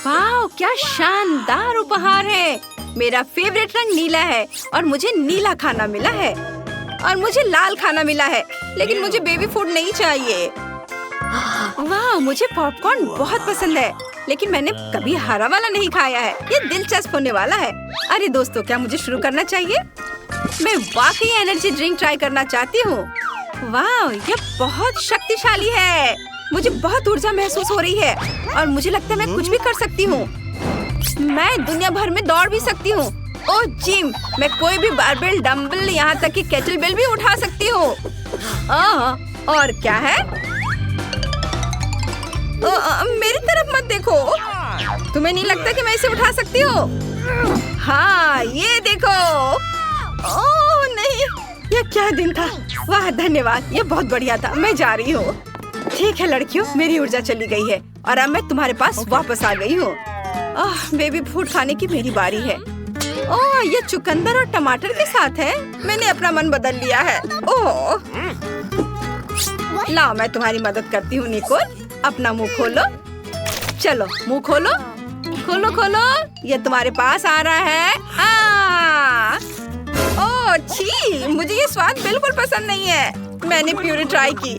वाह, क्या शानदार उपहार है। मेरा फेवरेट रंग नीला है और मुझे नीला खाना मिला है और मुझे लाल खाना मिला है, लेकिन मुझे बेबी फूड नहीं चाहिए। वाह, मुझे पॉपकॉर्न बहुत पसंद है, लेकिन मैंने कभी हरा वाला नहीं खाया है। ये दिलचस्प होने वाला है। अरे दोस्तों, क्या मुझे शुरू करना चाहिए? मैं वाकई एनर्जी ड्रिंक ट्राई करना चाहती हूँ। वाह, ये बहुत शक्तिशाली है। मुझे बहुत ऊर्जा महसूस हो रही है और मुझे लगता है मैं कुछ भी कर सकती हूँ। मैं दुनिया भर में दौड़ भी सकती हूँ। ओह जिम, मैं कोई भी बारबेल, डंबल, यहाँ तक कि केटल बेल भी उठा सकती हूँ। और क्या है? मेरी तरफ मत देखो। तुम्हें नहीं लगता कि मैं इसे उठा सकती हूँ? हाँ, ये देखो। ओह नहीं, ये क्या दिन था। वाह, धन्यवाद, ये बहुत बढ़िया था। मैं जा रही हूँ। ठीक है लड़कियों, मेरी ऊर्जा चली गई है और अब मैं तुम्हारे पास वापस आ गई हूँ। बेबी फूड खाने की मेरी बारी है। ओह, ये चुकंदर और टमाटर के साथ है। मैंने अपना मन बदल लिया है। ओह, लाओ, मैं तुम्हारी मदद करती हूँ। निकोल, अपना मुंह खोलो। चलो, मुंह खोलो, खोलो खोलो। ये तुम्हारे पास आ रहा है। ओह छी, मुझे ये स्वाद बिल्कुल पसंद नहीं है। मैंने प्यूरी ट्राई की।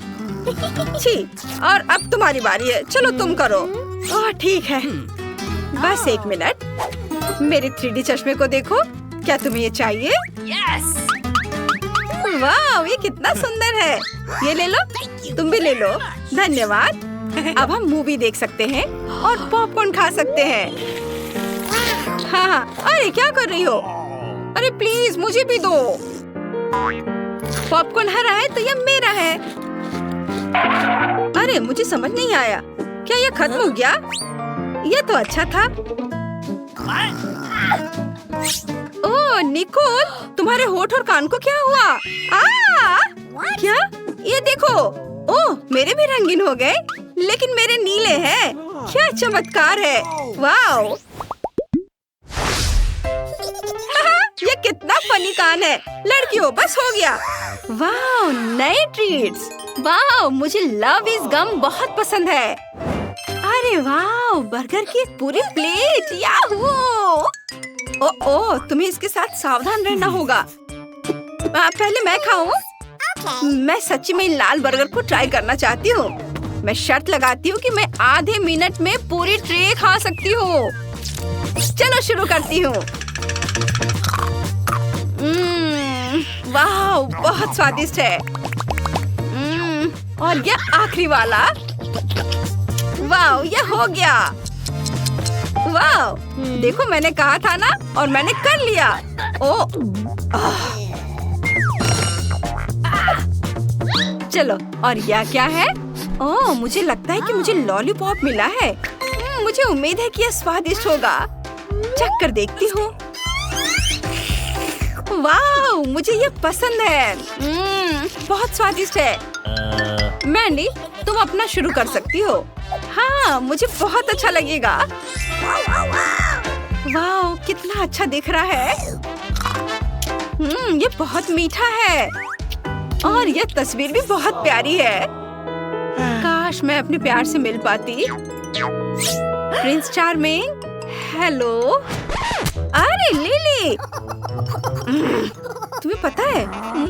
छी, और अब तुम्हारी बारी है। चलो तुम करो। ओह ठीक है, बस 1 मिनट। मेरे 3D चश्मे को देखो। क्या तुम्हें ये चाहिए? यस। वाह, ये कितना सुंदर है। ये ले लो, तुम भी ले लो। धन्यवाद। अब हम मूवी देख सकते हैं और पॉपकॉर्न खा सकते हैं। हाँ, अरे क्या कर रही हो? अरे प्लीज मुझे भी दो। पॉपकॉर्न हरा है तो ये मेरा है। अरे मुझे समझ नहीं आया, क्या ये खत्म हो गया? ये तो अच्छा था। ओह निकोल, तुम्हारे होठ और कान को क्या हुआ? क्या? ये देखो। ओह, मेरे भी रंगीन हो गए, लेकिन मेरे नीले हैं। क्या चमत्कार है। वाओ, ये कितना फनी कान है। लड़कियों, बस हो गया। वाओ, नए ट्रीट्स। वाओ, मुझे लव इज गम बहुत पसंद है। अरे वाओ, बर्गर की एक पूरी प्लेट। याहू! ओह, तुम्हें इसके साथ सावधान रहना होगा। पहले मैं खाऊं? मैं सच्ची में लाल बर्गर को ट्राई करना चाहती हूँ। मैं शर्त लगाती हूँ कि मैं आधे मिनट में पूरी ट्रे खा सकती हूँ। चलो शुरू करती हूँ। वाह, बहुत स्वादिष्ट है। और ये आखिरी वाला। वाह, ये हो गया। वाह, देखो मैंने कहा था ना, और मैंने कर लिया। चलो, और यह क्या है? ओह, मुझे लगता है कि मुझे लॉलीपॉप मिला है। मुझे उम्मीद है कि यह स्वादिष्ट होगा। चख कर देखती हूँ। वाह, मुझे ये पसंद है। बहुत स्वादिष्ट है। मैंडी, तुम अपना शुरू कर सकती हो। हाँ, मुझे बहुत अच्छा लगेगा। वाह, कितना अच्छा दिख रहा है। ये बहुत मीठा है और ये तस्वीर भी बहुत प्यारी है। काश मैं अपने प्यार से मिल पाती। Prince charming, hello. अरे लिली, तुम्हें पता है,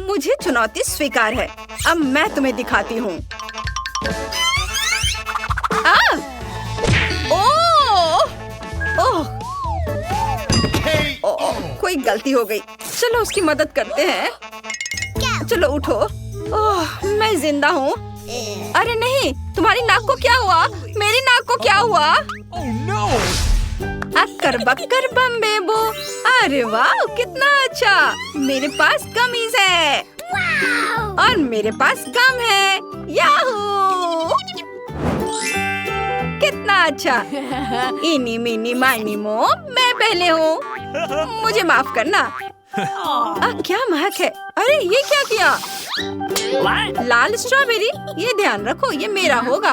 मुझे चुनौती स्वीकार है। अब मैं तुम्हें दिखाती हूँ। कोई गलती हो गई। चलो उसकी मदद करते हैं। चलो उठो। ओह, मैं जिंदा हूँ। अरे नहीं, तुम्हारी नाक को क्या हुआ? मेरी नाक को क्या हुआ? अक्कर बक्कर बम बेबो। अरे वाह, कितना अच्छा। मेरे पास कमीज है और मेरे पास गम है। याहू! कितना अच्छा। इनी मिनी माइनी मो, मैं पहले हूँ। मुझे माफ करना। क्या महक है। अरे ये क्या किया? लाल स्ट्रॉबेरी, ये ध्यान रखो, ये मेरा होगा।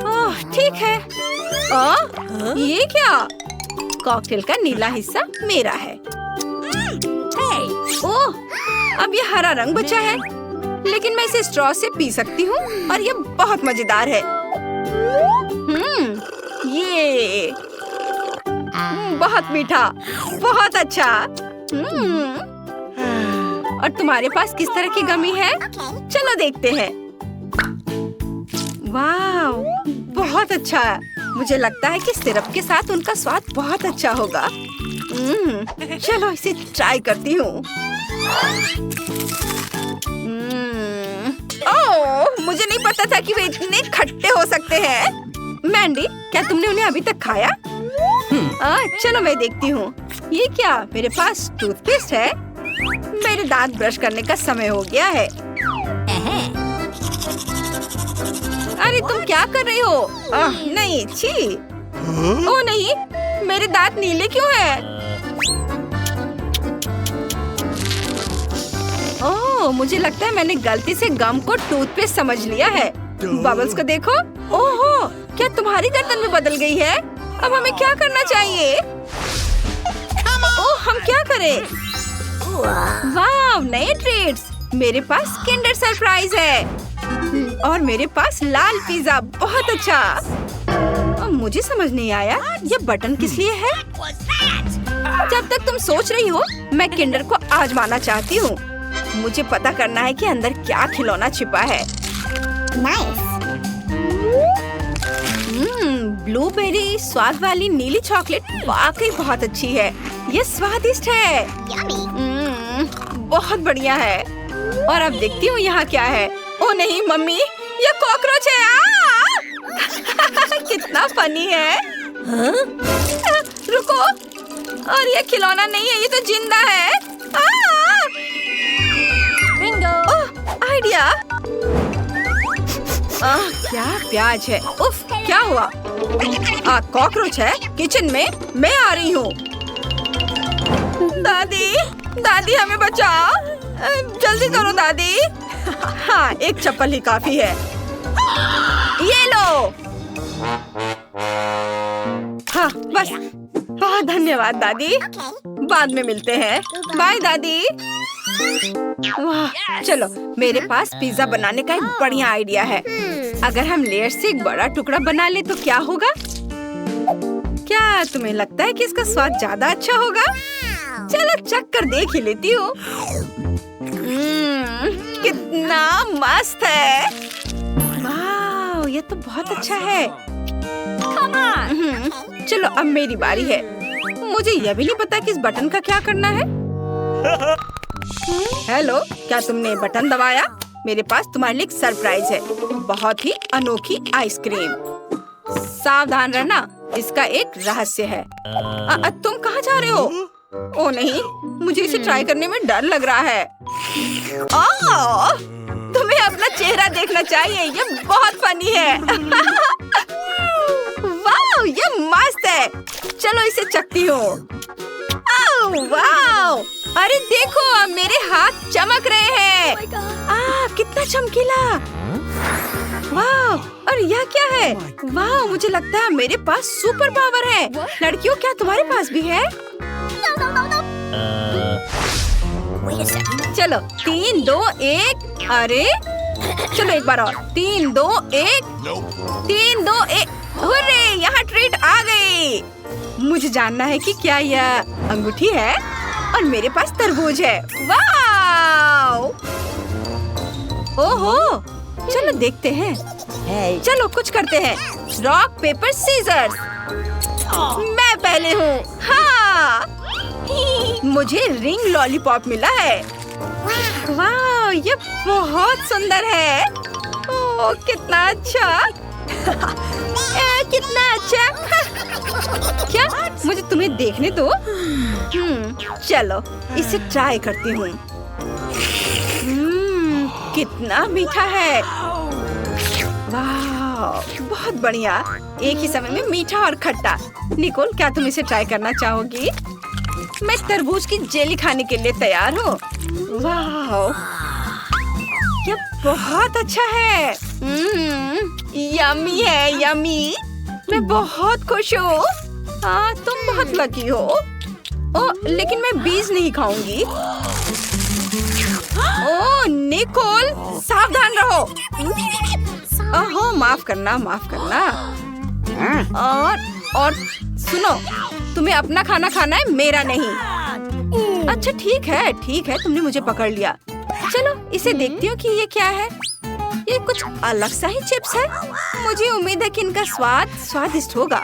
ओह ठीक है। ये क्या? कॉकटेल का नीला हिस्सा मेरा है। ओह, अब ये हरा रंग बचा है, लेकिन मैं इसे स्ट्रॉ से पी सकती हूँ और ये बहुत मजेदार है। ये बहुत मीठा, बहुत अच्छा। और तुम्हारे पास किस तरह की गमी है? चलो देखते हैं। वाव, बहुत अच्छा। मुझे लगता है कि सिरप के साथ उनका स्वाद बहुत अच्छा होगा। चलो इसे ट्राई करती हूँ। ओह, मुझे नहीं पता था कि वे इतने खट्टे हो सकते हैं। मैंडी, क्या तुमने उन्हें अभी तक खाया? चलो मैं देखती हूँ। ये क्या? मेरे पास टूथपेस्ट है। मेरे दांत ब्रश करने का समय हो गया है। अरे तुम क्या कर रही हो? नहीं, छी। ओह नहीं, मेरे दांत नीले क्यों हैं? ओह, मुझे लगता है मैंने गलती से गम को टूथपेस्ट समझ लिया है। बबल्स को देखो। ओहो, क्या तुम्हारी गर्दन भी बदल गई है? अब हमें क्या करना चाहिए? ओह, हम क्या करें? वाव, नए ट्रीट्स। मेरे पास किंडर सरप्राइज है और मेरे पास लाल पिज्जा। बहुत अच्छा। अब मुझे समझ नहीं आया ये बटन किस लिए है। जब तक तुम सोच रही हो, मैं किंडर को आजमाना चाहती हूँ। मुझे पता करना है कि अंदर क्या खिलौना छिपा है। Nice. ब्लूबेरी स्वाद वाली नीली चॉकलेट वाकई बहुत अच्छी है। ये स्वादिष्ट है। Yummy. बहुत बढ़िया है। और अब देखती हूँ यहाँ क्या है। ओ नहीं मम्मी, ये कॉकरोच है। कितना फनी है। रुको, और ये खिलौना नहीं है, ये तो जिंदा है। Bingo. आइडिया। क्या प्याज है। उफ, क्या हुआ? कॉकरोच है किचन में। मैं आ रही हूँ। दादी, दादी हमें बचाओ। जल्दी करो दादी। हाँ, एक चप्पल ही काफी है। ये लो। हाँ, बस। बहुत धन्यवाद दादी। बाद में मिलते हैं। बाय दादी। वाह, चलो मेरे पास पिज्जा बनाने का एक बढ़िया आइडिया है। अगर हम लेयर से एक बड़ा टुकड़ा बना ले तो क्या होगा? क्या तुम्हें लगता है कि इसका स्वाद ज्यादा अच्छा होगा? चलो चख कर देख ही लेती हूँ। कितना मस्त है। वाह, ये तो बहुत अच्छा है। चलो अब मेरी बारी है। मुझे यह भी नहीं पता कि इस बटन का क्या करना है। हेलो, क्या तुमने बटन दबाया? मेरे पास तुम्हारे लिए एक सरप्राइज है। बहुत ही अनोखी आइसक्रीम। सावधान रहना, इसका एक रहस्य है। तुम कहाँ जा रहे हो? ओ नहीं, मुझे इसे ट्राई करने में डर लग रहा है। तुम्हें अपना चेहरा देखना चाहिए, ये बहुत फनी है। वाह, ये मस्त है। चलो इसे चखती हूँ। वाह, अरे देखो मेरे हाथ चमक रहे हैं। कितना चमकीला। वाह, और यह क्या है? वाह, मुझे लगता है मेरे पास सुपर पावर है। लड़कियों, क्या तुम्हारे पास भी है? Wait a second. चलो 3, 2, 1। अरे चलो एक बार और। 3, 2, 1। 3, 2, 1। हुर्रे, यहाँ ट्रीट आ गई। मुझे जानना है कि क्या यह अंगूठी है और मेरे पास तरबूज है। वाह! ओहो, चलो देखते हैं। चलो कुछ करते हैं। Rock paper scissors. मैं पहले हूँ। हाँ, मुझे रिंग लॉलीपॉप मिला है। वाह, ये बहुत सुंदर है। ओह, कितना अच्छा। कितना अच्छा। क्या? मुझे तुम्हें देखने दो। चलो इसे ट्राई करती हूँ। कितना मीठा है। वाह, बहुत बढ़िया। एक ही समय में मीठा और खट्टा। निकोल, क्या तुम इसे ट्राई करना चाहोगी? मैं तरबूज की जेली खाने के लिए तैयार हूँ। वाह, ये बहुत अच्छा है। यम्मी है, यम्मी। मैं बहुत खुश हूँ। हाँ, तुम बहुत लकी हो। ओ, लेकिन मैं बीज नहीं खाऊंगी। ओ, निकोल, सावधान रहो। ओहो, माफ करना, माफ करना। और सुनो, तुम्हें अपना खाना खाना है, मेरा नहीं। अच्छा ठीक है, तुमने मुझे पकड़ लिया। चलो इसे देखती हूँ कि ये क्या है। ये कुछ अलग सा ही चिप्स है। मुझे उम्मीद है कि इनका स्वाद स्वादिष्ट होगा।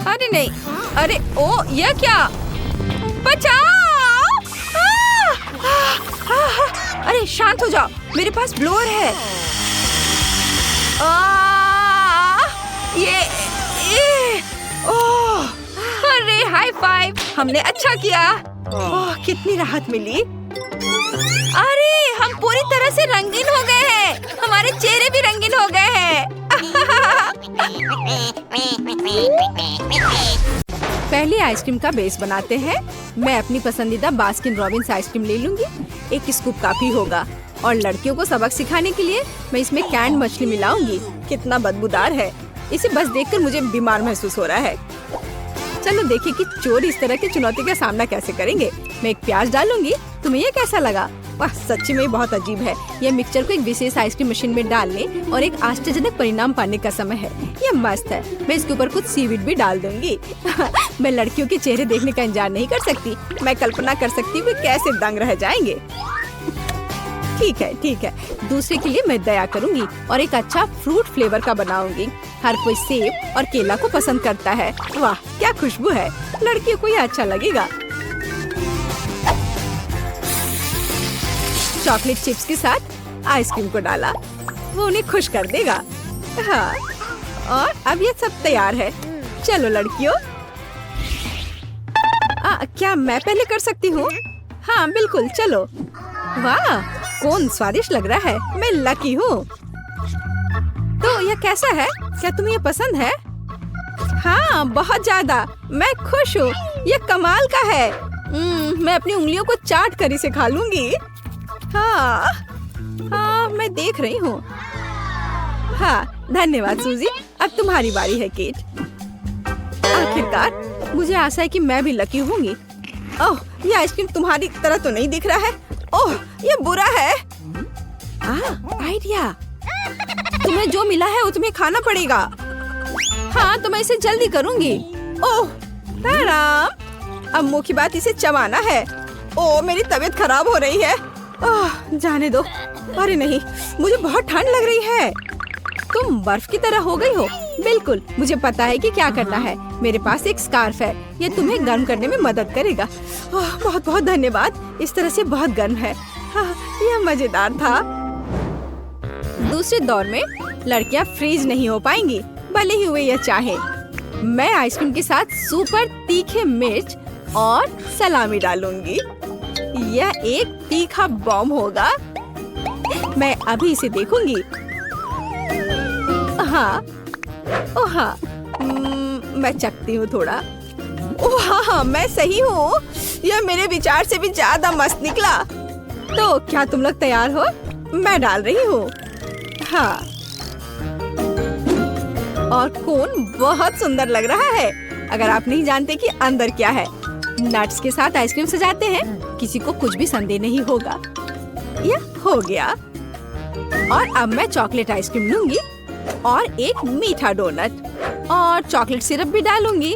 अरे नहीं, अरे ओ, ये क्या? बचाओ! अरे शांत हो जाओ, मेरे पास ब्लोअर है। ओह, अरे हाई फाइव, हमने अच्छा किया। ओह, कितनी राहत मिली। अरे हम पूरी तरह से रंगीन हो गए हैं, हमारे चेहरे भी रंगीन हो गए हैं। पहले आइसक्रीम का बेस बनाते हैं। मैं अपनी पसंदीदा बास्किन रॉबिन्स आइसक्रीम ले लूंगी। एक स्कूप काफी होगा। और लड़कियों को सबक सिखाने के लिए मैं इसमें कैंड मछली मिलाऊंगी। कितना बदबूदार है, इसे बस देखकर मुझे बीमार महसूस हो रहा है। चलो देखें कि चोर इस तरह की चुनौती का सामना कैसे करेंगे। मैं एक प्याज डालूंगी। तुम्हें ये कैसा लगा? वाह, सच्ची में बहुत अजीब है। यह मिक्सचर को एक विशेष आइसक्रीम मशीन में डालने और एक आश्चर्यजनक परिणाम पाने का समय है। ये मस्त है। मैं इसके ऊपर कुछ सीवीड भी डाल दूंगी। मैं लड़कियों के चेहरे देखने का इंतजार नहीं कर सकती। मैं कल्पना कर सकती हूँ कैसे दंग रह जाएंगे। ठीक है। दूसरे के लिए मैं दया करूंगी और एक अच्छा फ्रूट फ्लेवर का बनाऊंगी। हर कोई सेब और केला को पसंद करता है। वाह, क्या खुशबू है। लड़कियों को यह अच्छा लगेगा। चॉकलेट चिप्स के साथ आइसक्रीम को डाला, वो उन्हें खुश कर देगा। हाँ, और अब ये सब तैयार है। चलो लड़कियों। क्या मैं पहले कर सकती हूँ? हाँ बिल्कुल, चलो। वाह, कौन स्वादिष्ट लग रहा है। मैं लकी हूँ। तो यह कैसा है? क्या तुम्हें यह पसंद है? हाँ, बहुत ज्यादा। मैं खुश हूँ। यह कमाल का है। मैं अपनी उंगलियों को चाट कर इसे खा लूंगी। हाँ, मैं देख रही हूँ। हाँ, धन्यवाद सूजी। अब तुम्हारी बारी है केट। आखिरकार मुझे आशा है कि मैं भी लकी होंगी। ओह, ये आइसक्रीम तुम्हारी तरह तो नहीं दिख रहा है। ओह, ये बुरा है। आइडिया। तुम्हें जो मिला है वो तुम्हें खाना पड़ेगा। हाँ, तो मैं इसे जल्दी करूंगी। ओह, राम। अब मुंह की बात इसे चबाना है। ओह, मेरी तबीयत खराब हो रही है। ओह, जाने दो। अरे नहीं, मुझे बहुत ठंड लग रही है। तुम बर्फ की तरह हो गई हो। बिल्कुल, मुझे पता है कि क्या करना है। मेरे पास एक स्कार्फ है, ये तुम्हें गर्म करने में मदद करेगा। बहुत बहुत धन्यवाद। इस तरह से बहुत गर्म है। यह मजेदार था। दूसरे दौर में लड़कियां फ्रीज नहीं हो पाएंगी, भले ही वे यह चाहे। मैं आइसक्रीम के साथ सुपर तीखे मिर्च और सलामी डालूंगी। यह एक तीखा बॉम्ब होगा। मैं अभी इसे देखूंगी। हाँ, ओह हाँ, मैं चखती हूँ थोड़ा। ओह हाँ, मैं सही हूँ। यह मेरे विचार से भी ज्यादा मस्त निकला। तो क्या तुम लोग तैयार हो? मैं डाल रही हूँ। हाँ, और कोन बहुत सुंदर लग रहा है। अगर आप नहीं जानते कि अंदर क्या है। नट्स के साथ आइसक्रीम सजाते हैं, किसी को कुछ भी संदेह नहीं होगा। यह हो गया। और अब मैं चॉकलेट आइसक्रीम लूंगी और एक मीठा डोनट और चॉकलेट सिरप भी डालूंगी।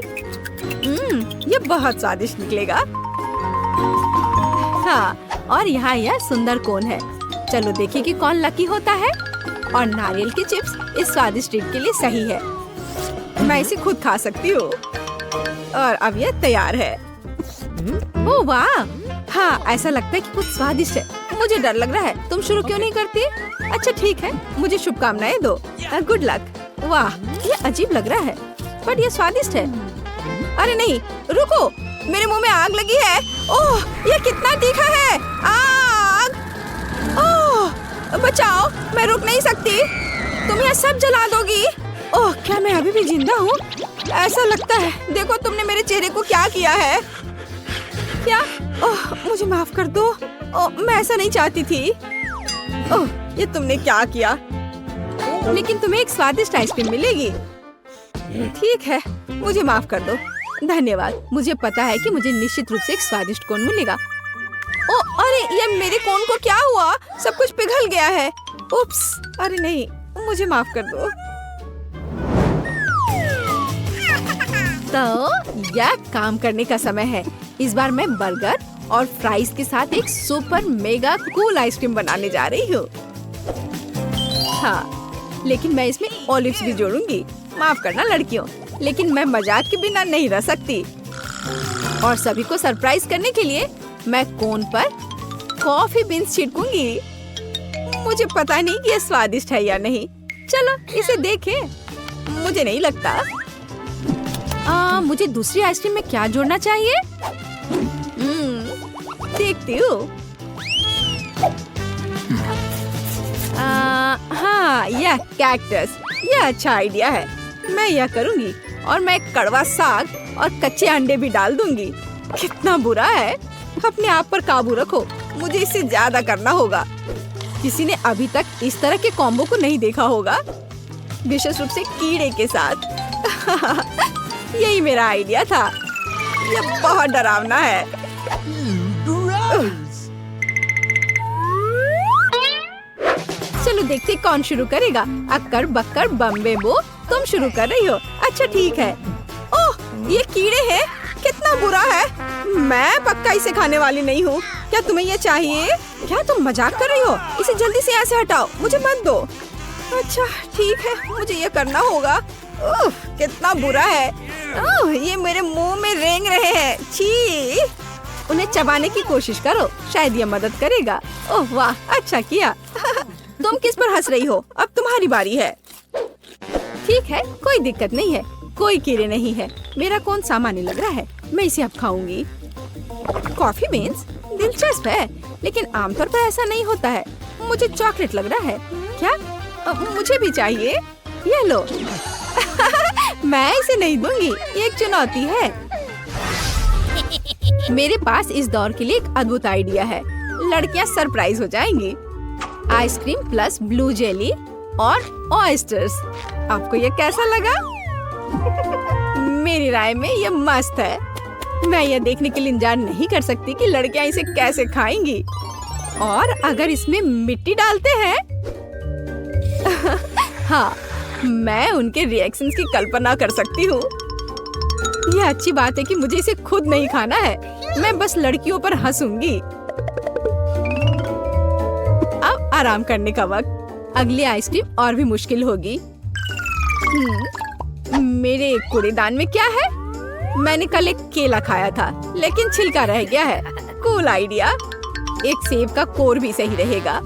ये बहुत स्वादिष्ट निकलेगा। हाँ, और यहाँ यह सुंदर कोन है। चलो देखिए कि कौन लकी होता है। और नारियल की चिप्स इस स्वादिष्ट ट्रीट के लिए सही है। मैं इसे खुद खा सकती हूँ। और अब यह तैयार है। ओह वाह, हाँ, ऐसा लगता है कि कुछ स्वादिष्ट है। मुझे डर लग रहा है। तुम शुरू क्यों नहीं करती? अच्छा ठीक है, मुझे शुभकामनाएं दो। Good luck. वाह, ये अजीब लग रहा है, पर ये स्वादिष्ट है। अरे नहीं, रुको, मेरे मुंह में आग लगी है। ओह, ये कितना तीखा है। आग! ओह, बचाओ, मैं रुक नहीं सकती। तुम यह सब जला दोगी। ओह, क्या मैं अभी भी जिंदा हूँ? ऐसा लगता है। देखो तुमने मेरे चेहरे को क्या किया है। क्या? ओह, मुझे माफ कर दो। ओह, मैं ऐसा नहीं चाहती थी। ओह, ये तुमने क्या किया? लेकिन तुम्हें एक स्वादिष्ट आइसक्रीम मिलेगी। ठीक है, मुझे माफ कर दो। धन्यवाद। मुझे पता है कि मुझे निश्चित रूप से एक स्वादिष्ट कोन मिलेगा। ओ अरे ये मेरे कोन को क्या हुआ? सब कुछ पिघल गया है। उप्स, अरे नहीं, मुझे माफ कर दो। तो यह काम करने का समय है। इस बार मैं बर्गर और फ्राइज के साथ एक सुपर मेगा कूल आइसक्रीम बनाने जा रही हूँ। हाँ, लेकिन मैं इसमें ऑलिव्स भी जोड़ूंगी। माफ करना लड़कियों, लेकिन मैं मजाक के बिना नहीं रह सकती। और सभी को सरप्राइज करने के लिए मैं कोन पर कॉफी बीन्स छिड़कूंगी। मुझे पता नहीं कि ये स्वादिष्ट है या नहीं। चलो इसे देखें। मुझे नहीं लगता। मुझे दूसरी आइसक्रीम में क्या जोड़ना चाहिए? देखती हूँ। हाँ, यह कैक्टस, यह अच्छा आइडिया है। मैं यह करूँगी और मैं कड़वा साग और कच्चे अंडे भी डाल दूंगी। कितना बुरा है। अपने आप पर काबू रखो, मुझे इससे ज्यादा करना होगा। किसी ने अभी तक इस तरह के कॉम्बो को नहीं देखा होगा, विशेष रूप से कीड़े के साथ। यही मेरा आइडिया था। यह बहुत डरावना है। चलो देखते कौन शुरू करेगा। अक्कर बक्कर बम्बे बो, तुम शुरू कर रही हो। अच्छा ठीक है। ओह, ये कीड़े हैं। कितना बुरा है। मैं पक्का इसे खाने वाली नहीं हूँ। क्या तुम्हें ये चाहिए? क्या तुम मजाक कर रही हो? इसे जल्दी से यहाँ से हटाओ, मुझे मत दो। अच्छा ठीक है, मुझे ये करना होगा। ओह, कितना बुरा है। ओह, ये मेरे मुंह में रेंग रहे हैं। छी, उन्हें चबाने की कोशिश करो, शायद ये मदद करेगा। ओह वाह, अच्छा किया। तुम किस पर हंस रही हो? अब तुम्हारी बारी है। ठीक है, कोई दिक्कत नहीं है। कोई कीड़े नहीं है। मेरा कौन सामान्य लग रहा है। मैं इसे अब खाऊंगी। कॉफी बीन्स दिलचस्प है, लेकिन आमतौर पर ऐसा नहीं होता है। मुझे चॉकलेट लग रहा है। क्या? मुझे भी चाहिए। ये लो। मैं इसे नहीं दूंगी, ये एक चुनौती है। मेरे पास इस दौर के लिए एक अद्भुत आइडिया है। लड़कियां सरप्राइज हो जाएंगी। आइसक्रीम प्लस ब्लू जेली और ऑयस्टर्स। आपको ये कैसा लगा? मेरी राय में ये मस्त है। मैं यह देखने के लिए इंतजार नहीं कर सकती कि लड़कियां इसे कैसे खाएंगी। और अगर इसमें मिट्टी डालते हैं हाँ, मैं उनके रिएक्शंस की कल्पना कर सकती हूँ। यह अच्छी बात है कि मुझे इसे खुद नहीं खाना है। मैं बस लड़कियों पर हंसूंगी। अब आराम करने का वक्त। अगली आइसक्रीम और भी मुश्किल होगी। मेरे कूड़ेदान में क्या है? मैंने कल एक केला खाया था, लेकिन छिलका रह गया है। Cool idea. एक सेब का कोर भी सही रहेगा।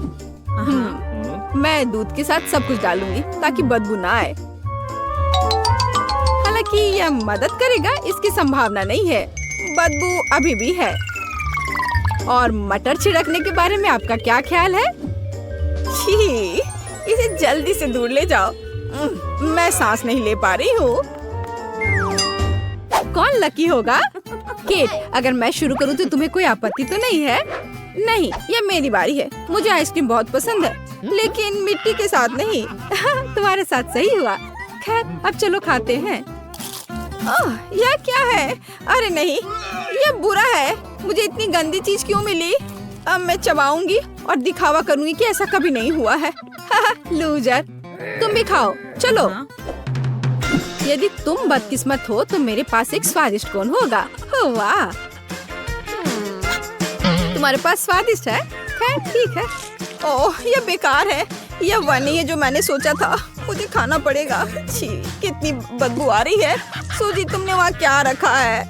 मैं दूध के साथ सब कुछ डालूंगी ताकि बदबू ना आए। हालांकि यह मदद करेगा इसकी संभावना नहीं है। बदबू अभी भी है। और मटर छिड़कने के बारे में आपका क्या ख्याल है? छी, इसे जल्दी से दूर ले जाओ। मैं सांस नहीं ले पा रही हूँ। कौन लकी होगा? केट, अगर मैं शुरू करूँ तो तुम्हें कोई आपत्ति तो नहीं है? नहीं, ये मेरी बारी है। मुझे आइसक्रीम बहुत पसंद है, लेकिन मिट्टी के साथ नहीं। तुम्हारे साथ सही हुआ। खैर, अब चलो खाते हैं। ओह, यह क्या है? अरे नहीं, ये बुरा है। मुझे इतनी गंदी चीज क्यों मिली? अब मैं चबाऊंगी और दिखावा करूंगी कि ऐसा कभी नहीं हुआ है। लूजर, तुम भी खाओ। चलो। यदि तुम बदकिस्मत हो तो मेरे पास एक स्वादिष्ट कोन होगा। वाह, तुम्हारे पास स्वादिष्ट है। खैर ठीक है। ओह, ये बेकार है। यह वह नहीं है जो मैंने सोचा था। मुझे खाना पड़ेगा। छी, कितनी बदबू आ रही है। सूजी, तुमने वहाँ क्या रखा है?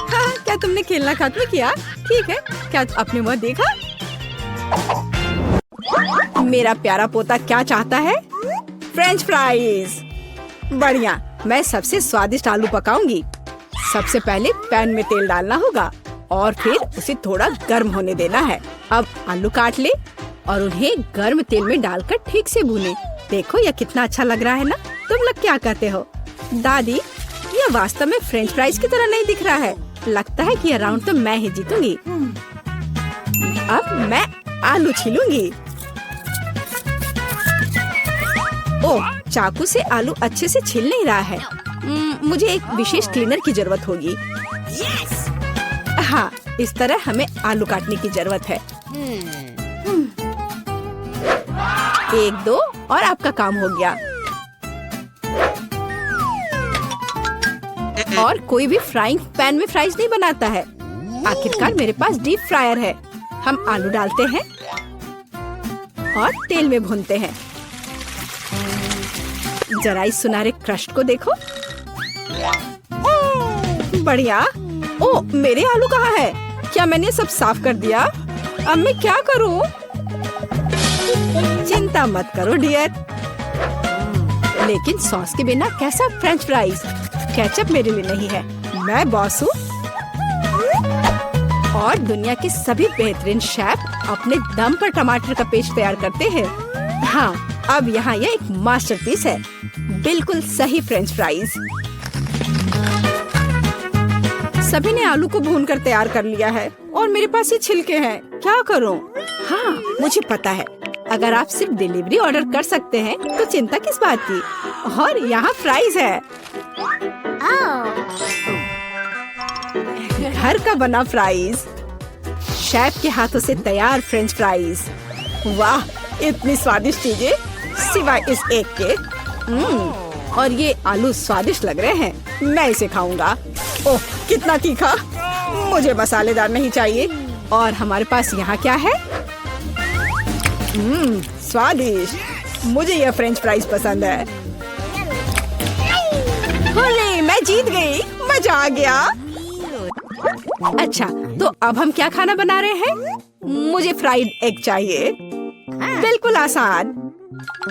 हाँ, क्या तुमने खेलना खत्म किया? ठीक है, क्या आपने वह देखा? मेरा प्यारा पोता क्या चाहता है? French fries. बढ़िया, मैं सबसे स्वादिष्ट आलू पकाऊंगी। सबसे पहले पैन में तेल डालना होगा और फिर उसे थोड़ा गर्म होने देना है। अब आलू काट ले और उन्हें गर्म तेल में डालकर ठीक से भूने। देखो, यह कितना अच्छा लग रहा है ना? तुम लोग क्या कहते हो? दादी, यह वास्तव में फ्रेंच फ्राइज की तरह नहीं दिख रहा है। लगता है कि यह राउंड तो मैं ही जीतूंगी। अब मैं आलू छीलूंगी। ओह, चाकू से आलू अच्छे से छिल नहीं रहा है। मुझे एक विशेष क्लीनर की जरूरत होगी। हाँ, इस तरह हमें आलू काटने की जरूरत है। 1 2 और आपका काम हो गया। और कोई भी फ्राइंग पैन में फ्राइज नहीं बनाता है। आखिरकार मेरे पास डीप फ्रायर है। हम आलू डालते हैं और तेल में भूनते हैं। जरा इस सुनहरे क्रस्ट को देखो। बढ़िया। ओ, मेरे आलू कहाँ है? क्या मैंने सब साफ कर दिया? अब मैं क्या करूं? चिंता मत करो डियर। लेकिन सॉस के बिना कैसा फ्रेंच फ्राइज? केचप मेरे लिए नहीं है, मैं बॉस हूँ। और दुनिया के सभी बेहतरीन शेफ अपने दम पर टमाटर का पेस्ट तैयार करते हैं। हाँ, अब यहाँ यह एक मास्टरपीस है। बिल्कुल सही फ्रेंच फ्राइज। सभी ने आलू को भूनकर तैयार कर लिया है और मेरे पास ये छिलके हैं। क्या करूं? हाँ, मुझे पता है। अगर आप सिर्फ डिलीवरी ऑर्डर कर सकते हैं तो चिंता किस बात की। और यहाँ फ्राइज है। घर का बना फ्राइज, शेफ के हाथों से तैयार फ्रेंच फ्राइज। वाह, इतनी स्वादिष्ट चीजें सिवाय इस एक के। और ये आलू स्वादिष्ट लग रहे हैं। मैं इसे खाऊंगा। ओह, कितना तीखा। मुझे मसालेदार नहीं चाहिए। और हमारे पास यहाँ क्या है? स्वादिष्ट। मुझे यह फ्रेंच फ्राइज पसंद है। होले, मैं जीत गई। मजा आ गया। अच्छा, तो अब हम क्या खाना बना रहे हैं? मुझे फ्राइड एग चाहिए। बिल्कुल आसान।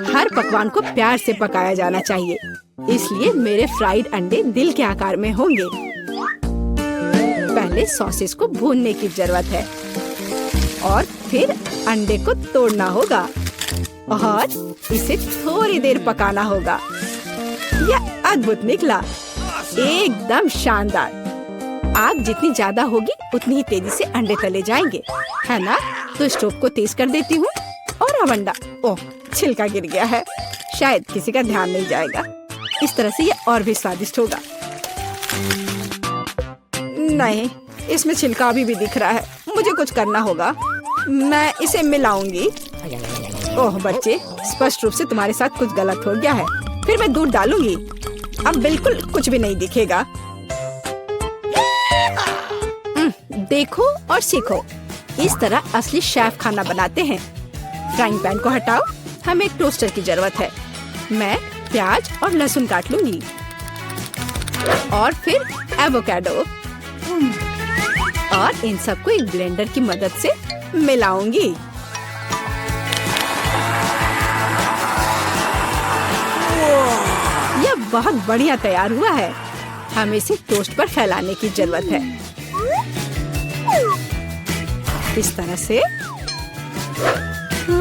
हर पकवान को प्यार से पकाया जाना चाहिए, इसलिए मेरे फ्राइड अंडे दिल के आकार में होंगे। पहले सॉसेस को भूनने की जरूरत है और फिर अंडे को तोड़ना होगा और इसे थोड़ी देर पकाना होगा। यह अद्भुत निकला, एकदम शानदार। आग जितनी ज्यादा होगी उतनी ही तेजी से अंडे तले जाएंगे, है ना? तो स्टोव को तेज कर देती हूँ और अब अंडा। ओह, छिलका गिर गया है। शायद किसी का ध्यान नहीं जाएगा। इस तरह से यह और भी स्वादिष्ट होगा। नहीं, इसमें छिलका अभी भी दिख रहा है। मुझे कुछ करना होगा। मैं इसे मिलाऊंगी। ओह बच्चे, स्पष्ट रूप से तुम्हारे साथ कुछ गलत हो गया है। फिर मैं दूध डालूंगी। अब बिल्कुल कुछ भी नहीं दिखेगा। देखो और सीखो। इस तरह असली शेफ खाना बनाते हैं। फ्राइंग पैन को हटाओ। हमें एक टोस्टर की जरूरत है। मैं प्याज और लहसुन काट लूंगी और फिर एवोकाडो और इन सबको एक ब्लेंडर की मदद से मिलाऊंगी। यह बहुत बढ़िया तैयार हुआ है। हमें इसे टोस्ट पर फैलाने की जरूरत है। इस तरह से।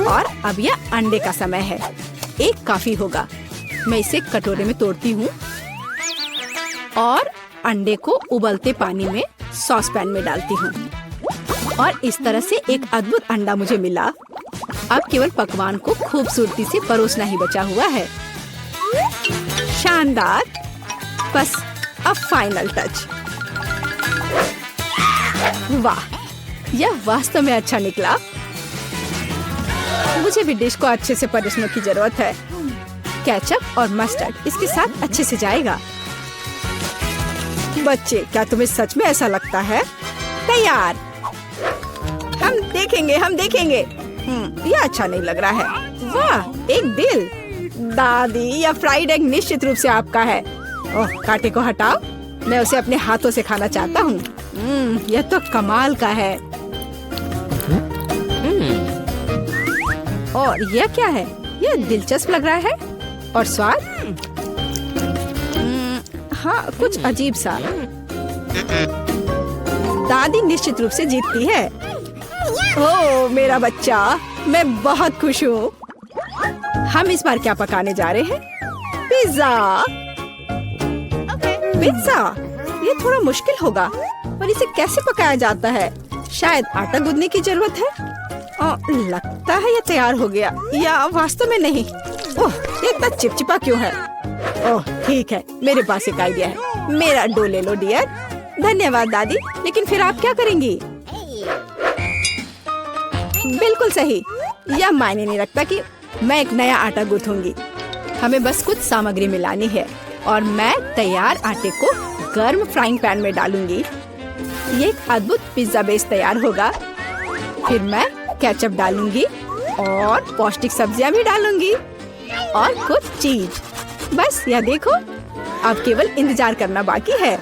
और अब यह अंडे का समय है। एक काफी होगा। मैं इसे कटोरे में तोड़ती हूँ और अंडे को उबलते पानी में सॉस पैन में डालती हूँ और इस तरह से एक अद्भुत अंडा मुझे मिला। अब केवल पकवान को खूबसूरती से परोसना ही बचा हुआ है। शानदार। बस अब फाइनल टच। वाह, यह वास्तव में अच्छा निकला। मुझे भी डिश को अच्छे से परोसने की जरूरत है। केचप और मस्टर्ड इसके साथ अच्छे से जाएगा। बच्चे, क्या तुम्हें सच में ऐसा लगता है? तैयार। हम देखेंगे। यह अच्छा नहीं लग रहा है। वाह, एक दिल। दादी, यह फ्राइड एग निश्चित रूप से आपका है। ओह, कांटे को हटाओ। मैं उसे अपने हाथों से खाना चाहता हूँ। यह तो कमाल का है। और यह क्या है? यह दिलचस्प लग रहा है। और स्वाद? हाँ, कुछ अजीब सा। दादी निश्चित रूप से जीतती है। ओह मेरा बच्चा, मैं बहुत खुश हूँ। हम इस बार क्या पकाने जा रहे हैं? पिज्जा। पिज्जा, ये थोड़ा मुश्किल होगा। पर इसे कैसे पकाया जाता है? शायद आटा गूंदने की जरूरत है। लगता है ये तैयार हो गया, या वास्तव में नहीं। ओह, ये इतना चिपचिपा क्यों है? ओह ठीक है, मेरे पास एक आइडिया है। मेरा डो ले लो डियर। धन्यवाद दादी। लेकिन फिर आप क्या करेंगी? बिल्कुल सही। यह मायने नहीं रखता कि मैं एक नया आटा गूंथूंगी। हमें बस कुछ सामग्री मिलानी है और मैं तैयार आटे को गर्म फ्राइंग पैन में डालूंगी। ये एक अद्भुत पिज्जा बेस तैयार होगा। फिर मैं केचप डालूंगी और पौष्टिक सब्जियां भी डालूंगी और कुछ चीज। बस यह देखो, अब केवल इंतजार करना बाकी है।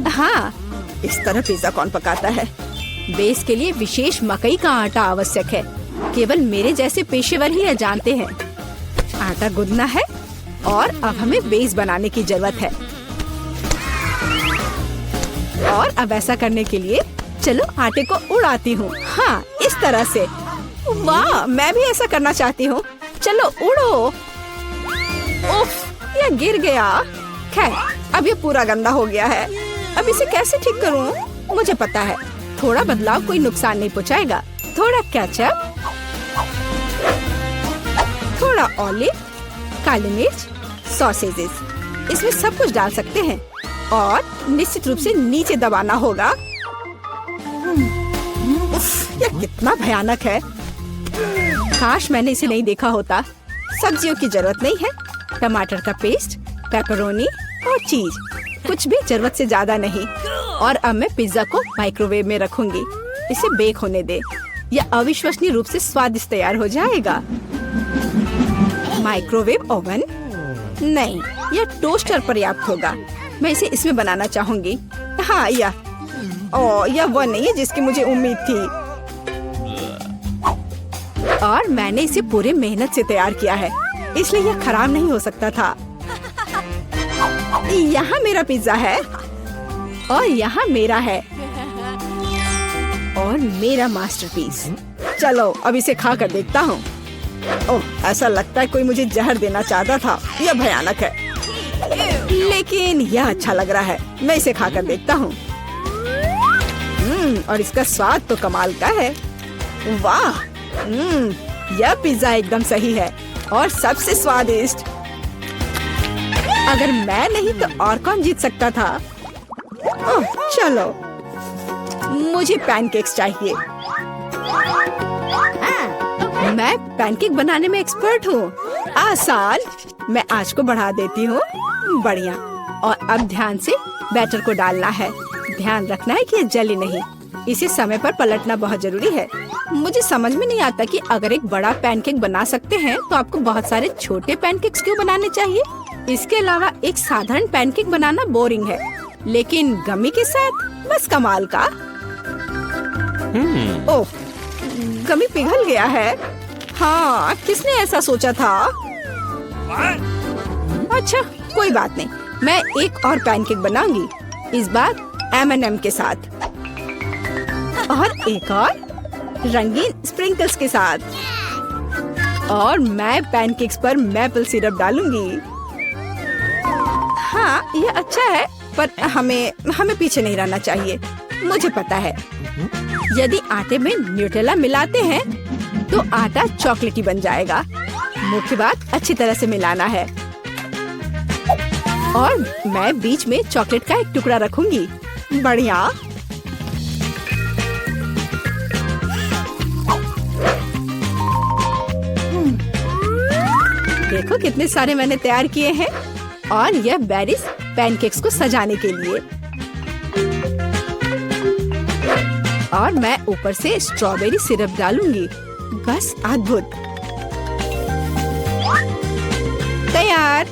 हाँ, इस तरह पिज्जा कौन पकाता है? बेस के लिए विशेष मकई का आटा आवश्यक है। केवल मेरे जैसे पेशेवर ही यह जानते हैं। आटा गूंदना है और अब हमें बेस बनाने की जरूरत है। और अब ऐसा करने के लिए चलो आटे को उड़ाती हूँ। हाँ, इस तरह से। वाह, मैं भी ऐसा करना चाहती हूँ। चलो उड़ो। उफ, यह गिर गया। खैर, अब ये पूरा गंदा हो गया है। अब इसे कैसे ठीक करूँ? मुझे पता है, थोड़ा बदलाव कोई नुकसान नहीं पहुँचाएगा। थोड़ा केचप, थोड़ा ऑलिव, काली मिर्च, सॉसेजेस, इसमें सब कुछ डाल सकते हैं और निश्चित रूप से नीचे दबाना होगा। उफ, यह कितना भयानक है। काश मैंने इसे नहीं देखा होता। सब्जियों की जरूरत नहीं है। टमाटर का पेस्ट, पेपरोनी और चीज, कुछ भी जरूरत से ज्यादा नहीं। और अब मैं पिज्जा को माइक्रोवेव में रखूंगी। इसे बेक होने दे। यह अविश्वसनीय रूप से स्वादिष्ट तैयार हो जाएगा। माइक्रोवेव ओवन नहीं, यह टोस्टर पर्याप्त होगा। मैं इसे इसमें बनाना चाहूंगी। हाँ, यह वो नहीं है जिसकी मुझे उम्मीद थी। और मैंने इसे पूरे मेहनत से तैयार किया है, इसलिए यह खराब नहीं हो सकता था। यहाँ मेरा पिज्जा है और यहाँ मेरा है और मेरा मास्टरपीस। चलो अब इसे खा कर देखता हूँ। ओह, ऐसा लगता है कोई मुझे जहर देना चाहता था। यह भयानक है, लेकिन यह अच्छा लग रहा है। मैं इसे खा कर देखता हूँ। और इसका स्वाद तो कमाल का है। वाह, यह पिज्जा एकदम सही है और सबसे स्वादिष्ट। अगर मैं नहीं तो और कौन जीत सकता था? ओह, चलो, मुझे पैनकेक्स चाहिए। मैं पैनकेक बनाने में एक्सपर्ट हूँ। आसान। मैं आंच को बढ़ा देती हूँ। बढ़िया। और अब ध्यान से बैटर को डालना है। ध्यान रखना है कि ये जले नहीं। इसे समय पर पलटना बहुत जरूरी है। मुझे समझ में नहीं आता कि अगर एक बड़ा पैनकेक बना सकते हैं तो आपको बहुत सारे छोटे पैनकेक्स क्यों बनाने चाहिए? इसके अलावा एक साधारण पैनकेक बनाना बोरिंग है, लेकिन गमी के साथ बस कमाल का। ओह, गमी पिघल गया है। हाँ, किसने ऐसा सोचा था? अच्छा, कोई बात नहीं। मैं एक और पैनकेक बनाऊंगी, इस बार M&M के साथ और एक और रंगीन स्प्रिंकल्स के साथ। और मैं पैनकेक्स पर मैपल सिरप डालूंगी। हाँ, यह अच्छा है, पर हमें पीछे नहीं रहना चाहिए। मुझे पता है, यदि आटे में न्यूटेला मिलाते हैं तो आटा चॉकलेटी बन जाएगा। मुख्य बात अच्छी तरह से मिलाना है। और मैं बीच में चॉकलेट का एक टुकड़ा रखूंगी। बढ़िया। देखो कितने सारे मैंने तैयार किए हैं। और यह बेरीज पैनकेक्स को सजाने के लिए। और मैं ऊपर से स्ट्रॉबेरी सिरप डालूंगी। बस अद्भुत। तैयार।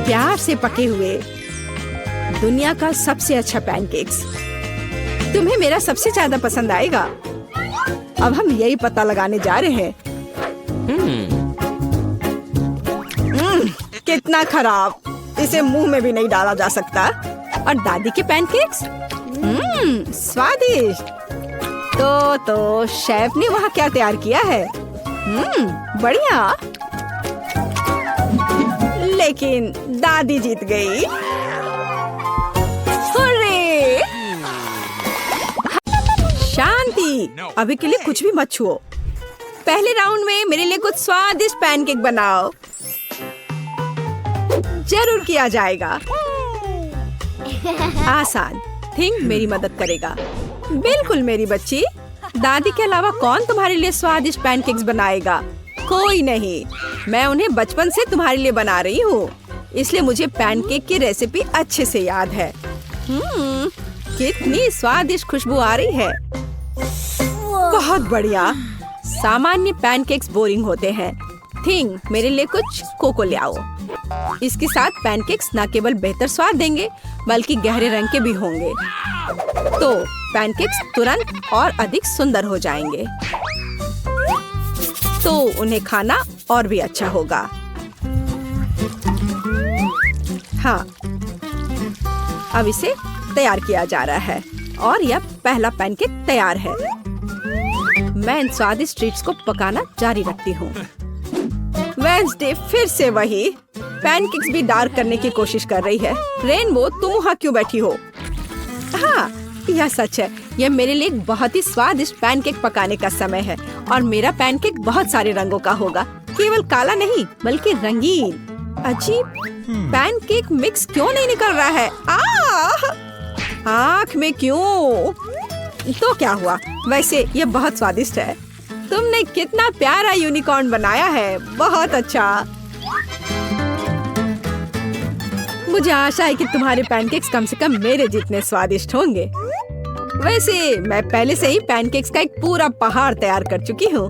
प्यार से पके हुए दुनिया का सबसे अच्छा पैनकेक्स। तुम्हें मेरा सबसे ज्यादा पसंद आएगा। अब हम यही पता लगाने जा रहे हैं। कितना खराब। इसे मुंह में भी नहीं डाला जा सकता। और दादी के पैनकेक्स स्वादिष्ट। तो शेफ ने वहाँ क्या तैयार किया है? बढ़िया। लेकिन दादी जीत गई। हुर्रे! शांति। अभी के लिए कुछ भी मत छुओ। पहले राउंड में मेरे लिए कुछ स्वादिष्ट पैनकेक बनाओ। जरूर किया जाएगा। आसान। थिंक मेरी मदद करेगा। बिल्कुल मेरी बच्ची। दादी के अलावा कौन तुम्हारे लिए स्वादिष्ट पैनकेक्स बनाएगा? कोई नहीं। मैं उन्हें बचपन से तुम्हारे लिए बना रही हूँ, इसलिए मुझे पैनकेक की रेसिपी अच्छे से याद है। कितनी स्वादिष्ट खुशबू आ रही है। बहुत बढ़िया। सामान्य पैनकेक्स बोरिंग होते हैं। थिंग, मेरे लिए कुछ कोको ले आओ। इसके साथ पैनकेक्स न केवल बेहतर स्वाद देंगे बल्कि गहरे रंग के भी होंगे, तो पैनकेक्स तुरंत और अधिक सुंदर हो जाएंगे, तो उन्हें खाना और भी अच्छा होगा। हाँ, अब इसे तैयार किया जा रहा है और यह पहला पैनकेक तैयार है। मैं इन स्वादिष्ट ट्रीट्स को पकाना जारी रखती हूँ। वेडनेसडे फिर से वही पैनकेक्स भी डार्क करने की कोशिश कर रही है। रेनबो, तुम वहाँ क्यों बैठी हो? हाँ, यह सच है। यह मेरे लिए एक बहुत ही स्वादिष्ट पैनकेक पकाने का समय है और मेरा पैनकेक बहुत सारे रंगों का होगा, केवल काला नहीं बल्कि रंगीन। अजीब, पैनकेक मिक्स क्यों नहीं निकल रहा है? आँख में क्यों? तो क्या हुआ? वैसे यह बहुत स्वादिष्ट है। तुमने कितना प्यारा यूनिकॉर्न बनाया है, बहुत अच्छा। मुझे आशा है कि तुम्हारे पैनकेक्स कम से कम मेरे जितने स्वादिष्ट होंगे। वैसे मैं पहले से ही पैनकेक्स का एक पूरा पहाड़ तैयार कर चुकी हूँ।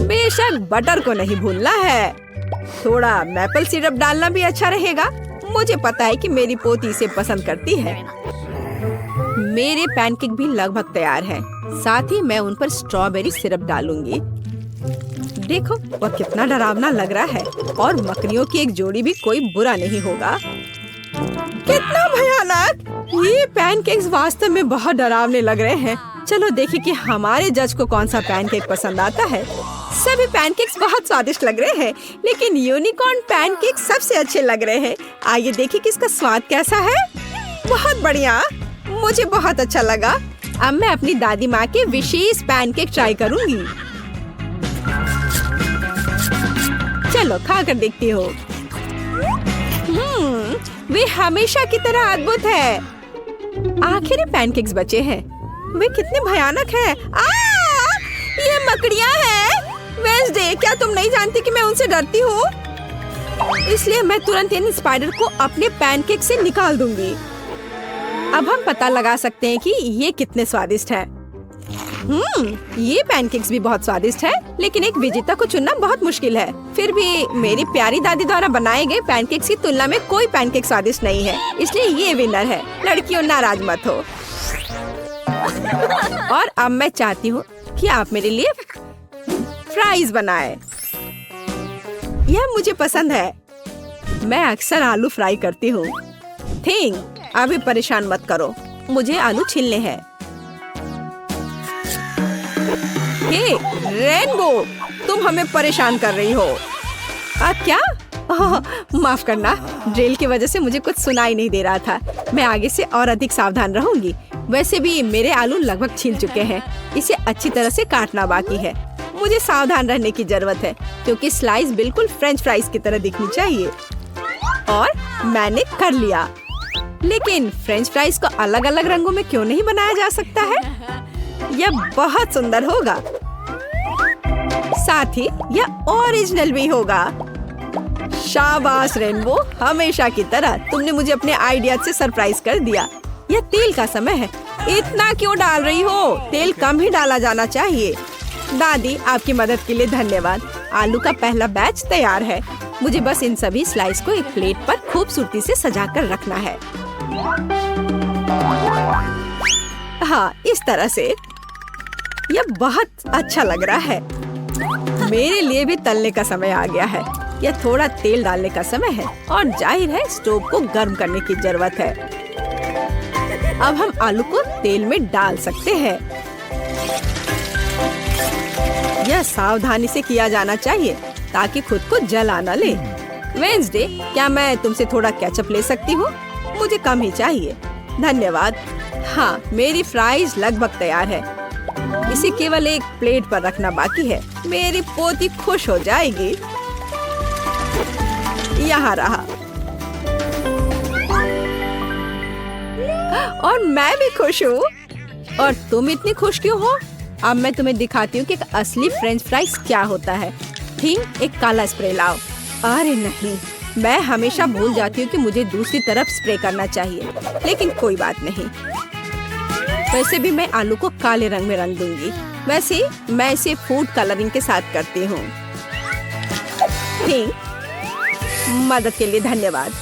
बेशक बटर को नहीं भूलना है। थोड़ा मैपल सिरप डालना भी अच्छा रहेगा। मुझे पता है कि मेरी पोती इसे पसंद करती है। मेरे पैनकेक भी लगभग तैयार हैं। साथ ही मैं उन पर स्ट्रॉबेरी सिरप डालूंगी। देखो, वह कितना डरावना लग रहा है और मकड़ियों की एक जोड़ी भी कोई बुरा नहीं होगा। कितना भयानक! ये पैनकेक्स वास्तव में बहुत डरावने लग रहे हैं। चलो देखें कि हमारे जज को कौन सा पैनकेक पसंद आता है। सभी पैनकेक्स बहुत स्वादिष्ट लग रहे हैं, लेकिन यूनिकॉर्न पैनकेक सबसे अच्छे लग रहे हैं। आइए देखें कि इसका स्वाद कैसा है। बहुत बढ़िया, मुझे बहुत अच्छा लगा। अब मैं अपनी दादी माँ के विशेष पैनकेक ट्राई करूंगी। चलो खा कर देखती हो। वे हमेशा की तरह अद्भुत है। आखिर पैनकेक्स बचे हैं। वे कितने भयानक हैं। ये मकड़ियाँ हैं। वेडनेसडे, क्या तुम नहीं जानती कि मैं उनसे डरती हूँ? इसलिए मैं तुरंत इन स्पाइडर को अपने पैनकेक से निकाल दूंगी। अब हम पता लगा सकते हैं कि ये कितने स्वादिष्ट हैं। ये पैनकेक्स भी बहुत स्वादिष्ट है, लेकिन एक विजेता को चुनना बहुत मुश्किल है। फिर भी मेरी प्यारी दादी द्वारा बनाए गए पैनकेक्स की तुलना में कोई पैनकेक स्वादिष्ट नहीं है, इसलिए ये विनर है। लड़कियों, नाराज मत हो। और अब मैं चाहती हूँ कि आप मेरे लिए फ्राइज बनाएं। यह मुझे पसंद है। मैं अक्सर आलू फ्राई करती हूँ। थिंग, अभी परेशान मत करो, मुझे आलू छीलने हैं। हे रेनबो, तुम हमें परेशान कर रही हो। क्या? माफ करना, ड्रिल की वजह से मुझे कुछ सुनाई नहीं दे रहा था। मैं आगे से और अधिक सावधान रहूंगी। वैसे भी मेरे आलू लगभग छिल चुके हैं। इसे अच्छी तरह से काटना बाकी है। मुझे सावधान रहने की जरूरत है क्योंकि स्लाइस बिल्कुल फ्रेंच फ्राइज की तरह दिखनी चाहिए। और मैंने कर लिया। लेकिन फ्रेंच फ्राइज को अलग अलग रंगों में क्यों नहीं बनाया जा सकता है? यह बहुत सुंदर होगा। साथ ही यह ओरिजिनल भी होगा। शाबाश रेनबो, हमेशा की तरह तुमने मुझे अपने आइडिया से सरप्राइज कर दिया। यह तेल का समय है। इतना क्यों डाल रही हो? तेल कम ही डाला जाना चाहिए। दादी, आपकी मदद के लिए धन्यवाद। आलू का पहला बैच तैयार है। मुझे बस इन सभी स्लाइस को एक प्लेट पर खूबसूरती से सजाकर रखना है। हाँ, इस तरह से यह बहुत अच्छा लग रहा है। मेरे लिए भी तलने का समय आ गया है। यह थोड़ा तेल डालने का समय है और जाहिर है स्टोव को गर्म करने की जरूरत है। अब हम आलू को तेल में डाल सकते हैं। यह सावधानी से किया जाना चाहिए ताकि खुद को जला न ले। वेडनेसडे, क्या मैं तुमसे थोड़ा केचप ले सकती हूँ? मुझे कम ही चाहिए। धन्यवाद। हाँ, मेरी फ्राइज लगभग तैयार है। इसे केवल एक प्लेट पर रखना बाकी है। मेरी पोती खुश हो जाएगी। यहाँ रहा। और मैं भी खुश हूँ। और तुम इतनी खुश क्यों हो? अब मैं तुम्हें दिखाती हूँ कि एक असली फ्रेंच फ्राइज क्या होता है। ठीक, एक काला स्प्रे लाओ। अरे नहीं, मैं हमेशा भूल जाती हूँ कि मुझे दूसरी तरफ स्प्रे करना चाहिए, लेकिन कोई बात नहीं। वैसे भी मैं आलू को काले रंग में रंग दूंगी। वैसे मैं इसे फूड कलरिंग के साथ करती हूँ। ठीक, मदद के लिए धन्यवाद।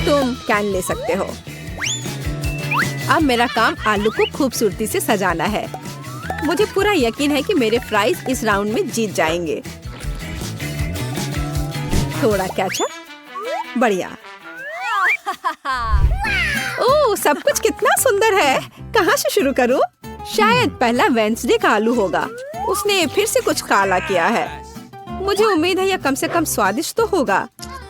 तुम कैन ले सकते हो। अब मेरा काम आलू को खूबसूरती से सजाना है। मुझे पूरा यकीन है कि मेरे फ्राइज इस राउंड में जीत जाएंगे। थोड़ा केचप, बढ़िया। ओह, सब कुछ कितना सुंदर है। कहाँ से शुरू करूँ? शायद पहला वेंसडे का आलू होगा। उसने फिर से कुछ काला किया है। मुझे उम्मीद है यह कम से कम स्वादिष्ट तो होगा।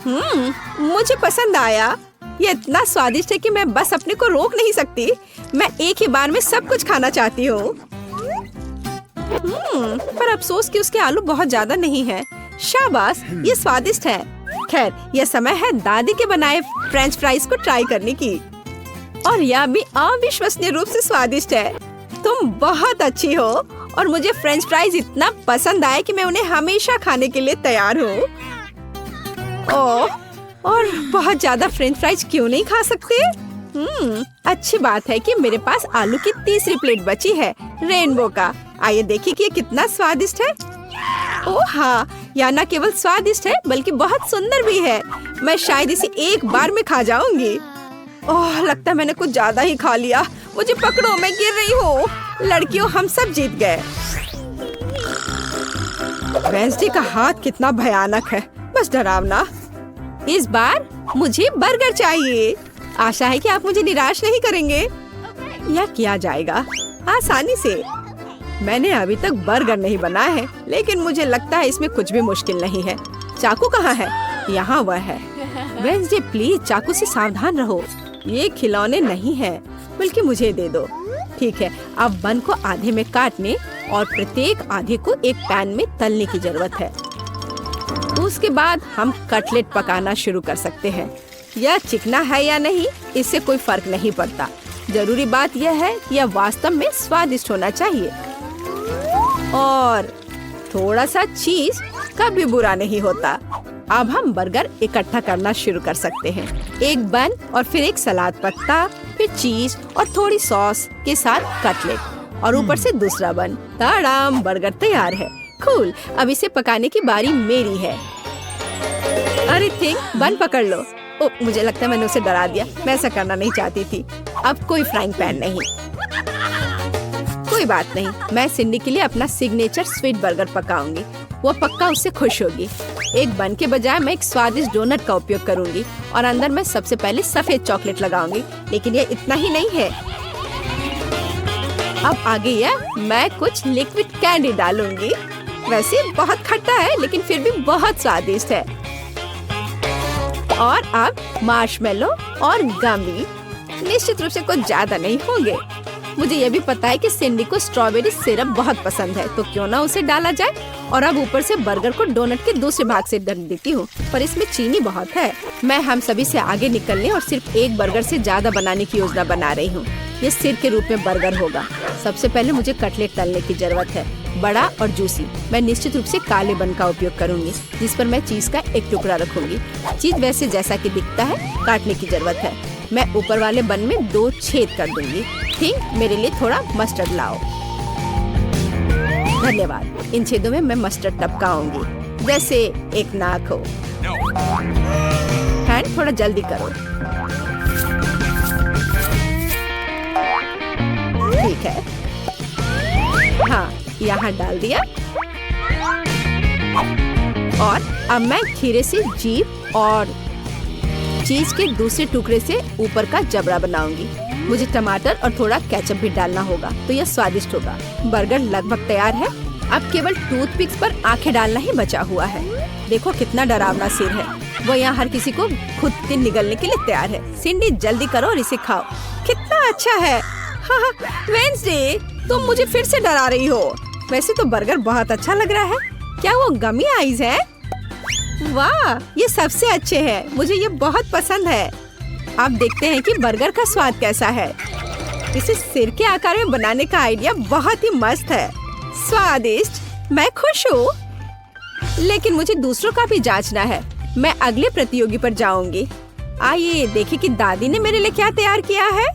मुझे पसंद आया। ये इतना स्वादिष्ट है कि मैं बस अपने को रोक नहीं सकती। मैं एक ही बार में सब कुछ खाना चाहती हूँ। पर अफसोस कि उसके आलू बहुत ज्यादा नहीं है। शाबाश, ये स्वादिष्ट है। खैर, यह समय है दादी के बनाए फ्रेंच फ्राइज को ट्राई करने की। और यह भी अविश्वसनीय रूप से स्वादिष्ट है। तुम बहुत अच्छी हो और मुझे फ्रेंच फ्राइज इतना पसंद आए कि मैं उन्हें हमेशा खाने के लिए तैयार हूँ। ओह, और बहुत ज्यादा फ्रेंच फ्राइज क्यों नहीं खा सकते? अच्छी बात है कि मेरे पास आलू की तीसरी प्लेट बची है, रेनबो का। आइए देखिए कि ये कितना स्वादिष्ट है। ओह हाँ, यह न केवल स्वादिष्ट है बल्कि बहुत सुंदर भी है। मैं शायद इसे एक बार में खा जाऊंगी। ओह, लगता है मैंने कुछ ज्यादा ही खा लिया। मुझे पकड़ो, मैं गिर रही हूँ। लड़कियों, हम सब जीत गए। वेंसडे का हाथ कितना भयानक है, बस डरावना। इस बार मुझे बर्गर चाहिए। आशा है कि आप मुझे निराश नहीं करेंगे। यह किया जाएगा आसानी से। मैंने अभी तक बर्गर नहीं बनाया है, लेकिन मुझे लगता है इसमें कुछ भी मुश्किल नहीं है। चाकू कहाँ है? यहाँ वह है। वेंसडे, प्लीज चाकू से सावधान रहो। ये खिलौने नहीं है, बल्कि मुझे दे दो। ठीक है, अब बन को आधे में काटने और प्रत्येक आधे को एक पैन में तलने की जरूरत है। उसके बाद हम कटलेट पकाना शुरू कर सकते हैं। यह चिकना है या नहीं, इससे कोई फर्क नहीं पड़ता। जरूरी बात यह है कि यह वास्तव में स्वादिष्ट होना चाहिए। और थोड़ा सा चीज कभी बुरा नहीं होता। अब हम बर्गर इकट्ठा करना शुरू कर सकते हैं। एक बन और फिर एक सलाद पत्ता, फिर चीज और थोड़ी सॉस के साथ कटलेट और ऊपर से दूसरा बन। ताड़ाम, बर्गर तैयार है। कूल, अब इसे पकाने की बारी मेरी है। अरे थिंक, बन पकड़ लो। ओ, मुझे लगता है मैंने उसे डरा दिया। मैं ऐसा करना नहीं चाहती थी। अब कोई फ्राइंग पैन नहीं। कोई बात नहीं, मैं सिंडी के लिए अपना सिग्नेचर स्वीट बर्गर पकाऊंगी। वो पक्का उससे खुश होगी। एक बन के बजाय मैं एक स्वादिष्ट डोनट का उपयोग करूंगी और अंदर मैं सबसे पहले सफेद चॉकलेट लगाऊंगी। लेकिन ये इतना ही नहीं है। अब आगे यह मैं कुछ लिक्विड कैंडी डालूंगी। वैसे बहुत खट्टा है, लेकिन फिर भी बहुत स्वादिष्ट है। और अब मार्शमेलो और गमी। निश्चित रूप से कुछ ज्यादा नहीं होंगे। मुझे यह भी पता है कि सिंडी को स्ट्रॉबेरी सिरप बहुत पसंद है, तो क्यों ना उसे डाला जाए। और अब ऊपर से बर्गर को डोनट के दूसरे भाग से ढक देती हूँ, पर इसमें चीनी बहुत है। मैं हम सभी से आगे निकलने और सिर्फ एक बर्गर से ज्यादा बनाने की योजना बना रही हूँ। ये सिर के रूप में बर्गर होगा। सबसे पहले मुझे कटलेट तलने की जरूरत है, बड़ा और जूसी। मैं निश्चित रूप से काले बन का उपयोग करूंगी, जिस पर मैं चीज का एक टुकड़ा रखूंगी। चीज वैसे जैसा कि दिखता है काटने की जरूरत है। मैं ऊपर वाले बन में 2 छेद कर दूंगी। ठीक, मेरे लिए थोड़ा मस्टर्ड लाओ। धन्यवाद। इन छेदों में मैं मस्टर्ड टपकाऊंगी, जैसे एक नाक हो। हैंड, थोड़ा जल्दी करो। ठीक है, हाँ, यहाँ डाल दिया। और अब मैं खीरे से जीभ और चीज के दूसरे टुकड़े से ऊपर का जबड़ा बनाऊंगी। मुझे टमाटर और थोड़ा केचप भी डालना होगा, तो यह स्वादिष्ट होगा। बर्गर लगभग तैयार है। अब केवल टूथपिक्स पर आंखें डालना ही बचा हुआ है। देखो कितना डरावना सिर है। वो यहाँ हर किसी को खुद के निगलने के लिए तैयार है। सिंडी, जल्दी करो और इसे खाओ। कितना अच्छा है। हाँ, वेंसडे, तुम मुझे फिर से डरा रही हो। वैसे तो बर्गर बहुत अच्छा लग रहा है। क्या वो गमी आइज है? वाह, ये सबसे अच्छे हैं। मुझे ये बहुत पसंद है। अब देखते हैं कि बर्गर का स्वाद कैसा है। इसे सिर के आकार में बनाने का आइडिया बहुत ही मस्त है। स्वादिष्ट, मैं खुश हूँ। लेकिन मुझे दूसरों का भी जांचना है। मैं अगले प्रतियोगी पर जाऊंगी। आइए देखें कि दादी ने मेरे लिए क्या तैयार किया है।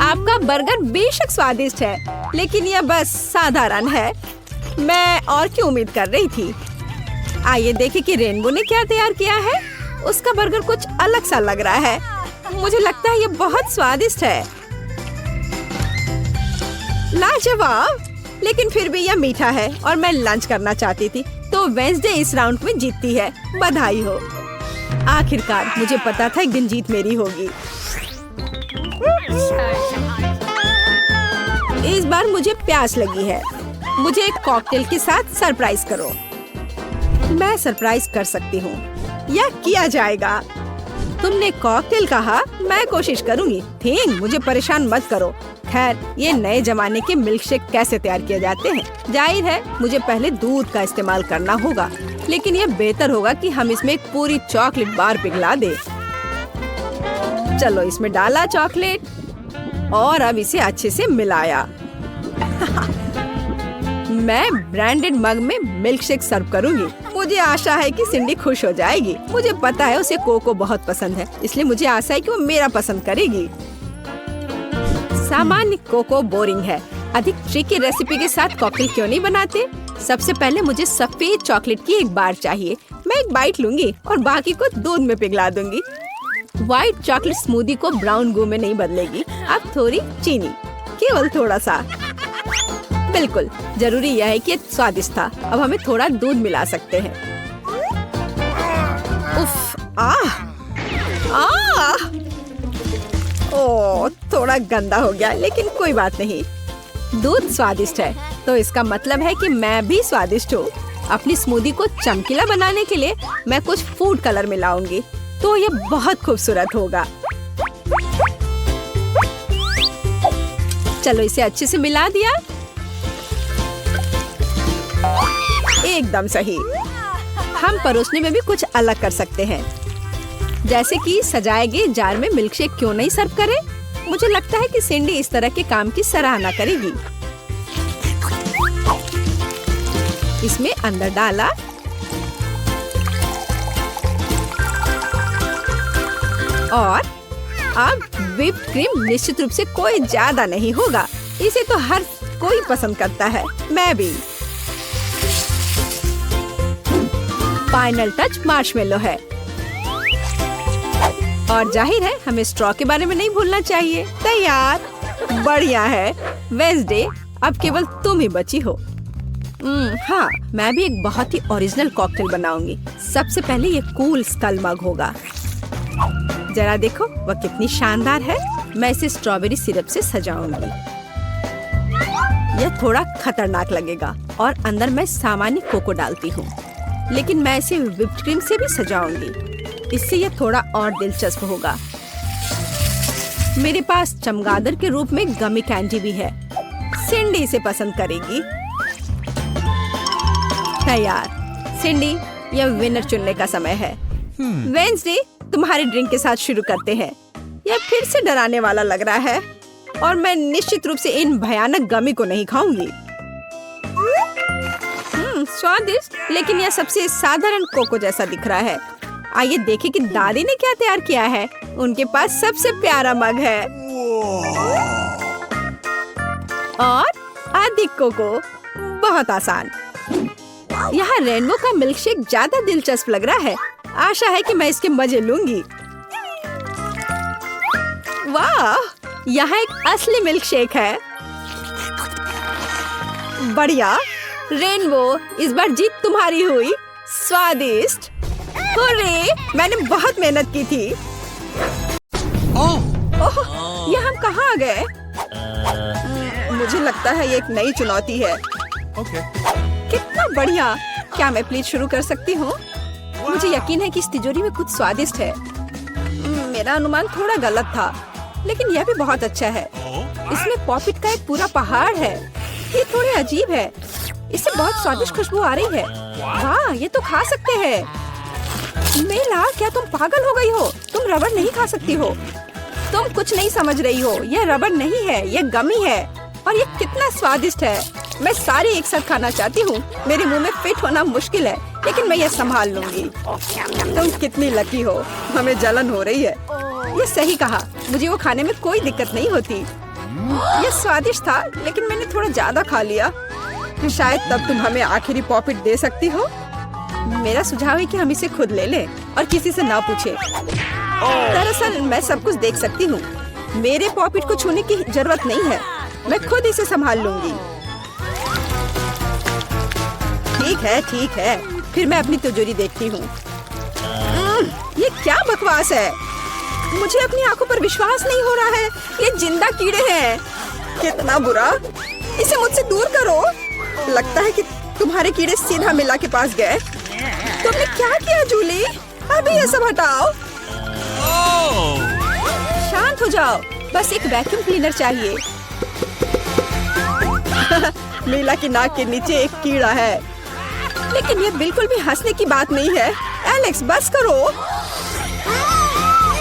आपका बर्गर बेशक स्वादिष्ट है, लेकिन यह बस साधारण है। मैं और क्या उम्मीद कर रही थी। आइए देखें कि रेनबो ने क्या तैयार किया है। उसका बर्गर कुछ अलग सा लग रहा है। मुझे लगता है ये बहुत स्वादिष्ट है। लाजवाब, लेकिन फिर भी यह मीठा है और मैं लंच करना चाहती थी, तो वेडनेसडे इस राउंड में जीतती है। बधाई हो। आखिरकार मुझे पता था एक दिन जीत मेरी होगी। इस बार मुझे प्यास लगी है। मुझे एक कॉकटेल के साथ सरप्राइज करो। मैं सरप्राइज कर सकती हूँ। यह किया जाएगा। तुमने कॉकटेल कहा, मैं कोशिश करूँगी। थिंग, मुझे परेशान मत करो। खैर, ये नए जमाने के मिल्कशेक कैसे तैयार किए जाते हैं? जाहिर है मुझे पहले दूध का इस्तेमाल करना होगा, लेकिन यह बेहतर होगा कि हम इसमें एक पूरी चॉकलेट बार पिघला दे। चलो, इसमें डाला चॉकलेट और अब इसे अच्छे से मिलाया। मैं ब्रांडेड मग में मिल्कशेक सर्व करूंगी। मुझे आशा है कि सिंडी खुश हो जाएगी। मुझे पता है उसे कोको बहुत पसंद है, इसलिए मुझे आशा है कि वो मेरा पसंद करेगी। सामान्य कोको बोरिंग है। अधिक ट्रिकी रेसिपी के साथ कॉकटेल क्यों नहीं बनाते? सबसे पहले मुझे सफेद चॉकलेट की एक बार चाहिए। मैं एक बाइट लूंगी और बाकी को दूध में पिघला दूंगी। व्हाइट चॉकलेट स्मूदी को ब्राउन गू में नहीं बदलेगी। अब थोड़ी चीनी, केवल थोड़ा सा। बिल्कुल, जरूरी यह है कि ये स्वादिष्ट था। अब हमें थोड़ा दूध मिला सकते हैं। उफ, ओह, थोड़ा गंदा हो गया, लेकिन कोई बात नहीं। दूध स्वादिष्ट है, तो इसका मतलब है कि मैं भी स्वादिष्ट हूँ। अपनी स्मूदी को चमकीला बनाने के लिए मैं कुछ फूड कलर मिलाऊंगी, तो ये बहुत खूबसूरत होगा। चलो, इसे अच्छे से मिला दिया। एकदम सही। हम परोसने में भी कुछ अलग कर सकते हैं, जैसे कि सजाए गए जार में मिल्कशेक क्यों नहीं सर्व करें? मुझे लगता है कि सिंडी इस तरह के काम की सराहना करेगी। इसमें अंदर डाला और अब व्हिप्ड क्रीम निश्चित रूप से कोई ज्यादा नहीं होगा। इसे तो हर कोई पसंद करता है, मैं भी। फाइनल टच मार्शमेलो है और जाहिर है हमें स्ट्रॉ के बारे में नहीं भूलना चाहिए। तैयार, बढ़िया है। वेडनेसडे, अब केवल तुम ही बची हो। हाँ, मैं भी एक बहुत ही ओरिजिनल कॉकटेल बनाऊंगी। सबसे पहले ये कूल स्कल मग होगा। जरा देखो, वह कितनी शानदार है। मैं इसे स्ट्रॉबेरी सिरप से सजाऊंगी। यह थोड़ा खतरनाक लगेगा और अंदर मैं सामान्य कोको डालती हूँ, लेकिन मैं इसे व्हिप्ड क्रीम से भी सजाऊंगी। इससे यह थोड़ा और दिलचस्प होगा। मेरे पास चमगादड़ के रूप में गमी कैंडी भी है। सिंडी इसे पसंद करेगी। तैयार। सिंडी, यह विनर चुनने का समय है। वेडनेसडे, तुम्हारे ड्रिंक के साथ शुरू करते हैं। यह फिर से डराने वाला लग रहा है और मैं निश्चित रूप से इन भयानक गमी को नहीं खाऊंगी। स्वादिष्ट, लेकिन यह सबसे साधारण कोको जैसा दिख रहा है। आइए देखें कि दादी ने क्या तैयार किया है। उनके पास सबसे प्यारा मग है और अधिक कोको। बहुत आसान। यहाँ रेनबो का मिल्कशेक ज्यादा दिलचस्प लग रहा है। आशा है कि मैं इसके मजे लूंगी। वाह, यहाँ एक असली मिल्कशेक है। बढ़िया। रेनबो, इस बार जीत तुम्हारी हुई। स्वादिष्ट। हुर्रे, मैंने बहुत मेहनत की थी। ओह, ये हम कहाँ आ गए? मुझे लगता है ये एक नई चुनौती है। कितना बढ़िया। क्या मैं प्लीज शुरू कर सकती हूँ? मुझे यकीन है कि इस तिजोरी में कुछ स्वादिष्ट है। मेरा अनुमान थोड़ा गलत था, लेकिन यह भी बहुत अच्छा है। इसमें पॉपिट का एक पूरा पहाड़ है। ये थोड़े अजीब है। इससे बहुत स्वादिष्ट खुशबू आ रही है। वाह, ये तो खा सकते हैं। मेला, क्या तुम पागल हो गई हो? तुम रबड़ नहीं खा सकती हो। तुम कुछ नहीं समझ रही हो, यह रबर नहीं है, यह गमी है और ये कितना स्वादिष्ट है। मैं सारी एक साथ खाना चाहती हूँ। मेरे मुंह में फिट होना मुश्किल है, लेकिन मैं ये संभाल लूंगी। तुम कितनी लकी हो, हमें जलन हो रही है। ये सही कहा, मुझे वो खाने में कोई दिक्कत नहीं होती। ये स्वादिष्ट था, लेकिन मैंने थोड़ा ज्यादा खा लिया। शायद तब तुम हमें आखिरी पॉपिट दे सकती हो। मेरा सुझाव है कि हम इसे खुद ले लें और किसी से ना पूछे। दरअसल मैं सब कुछ देख सकती हूँ। मेरे पॉपिट को छूने की जरूरत नहीं है, मैं खुद इसे संभाल लूंगी। ठीक है, फिर मैं अपनी तिजोरी देखती हूँ। ये क्या बकवास है? मुझे अपनी आंखों पर विश्वास नहीं हो रहा है। ये जिंदा कीड़े हैं। कितना बुरा, इसे मुझसे दूर करो। लगता है कि तुम्हारे कीड़े सीधा मिला के पास गए। तुमने क्या किया जूली? अभी ये सब हटाओ। शांत हो जाओ, बस एक वैक्यूम क्लीनर चाहिए। मीला की नाक के नीचे एक कीड़ा है, लेकिन ये बिल्कुल भी हंसने की बात नहीं है। एलेक्स बस करो।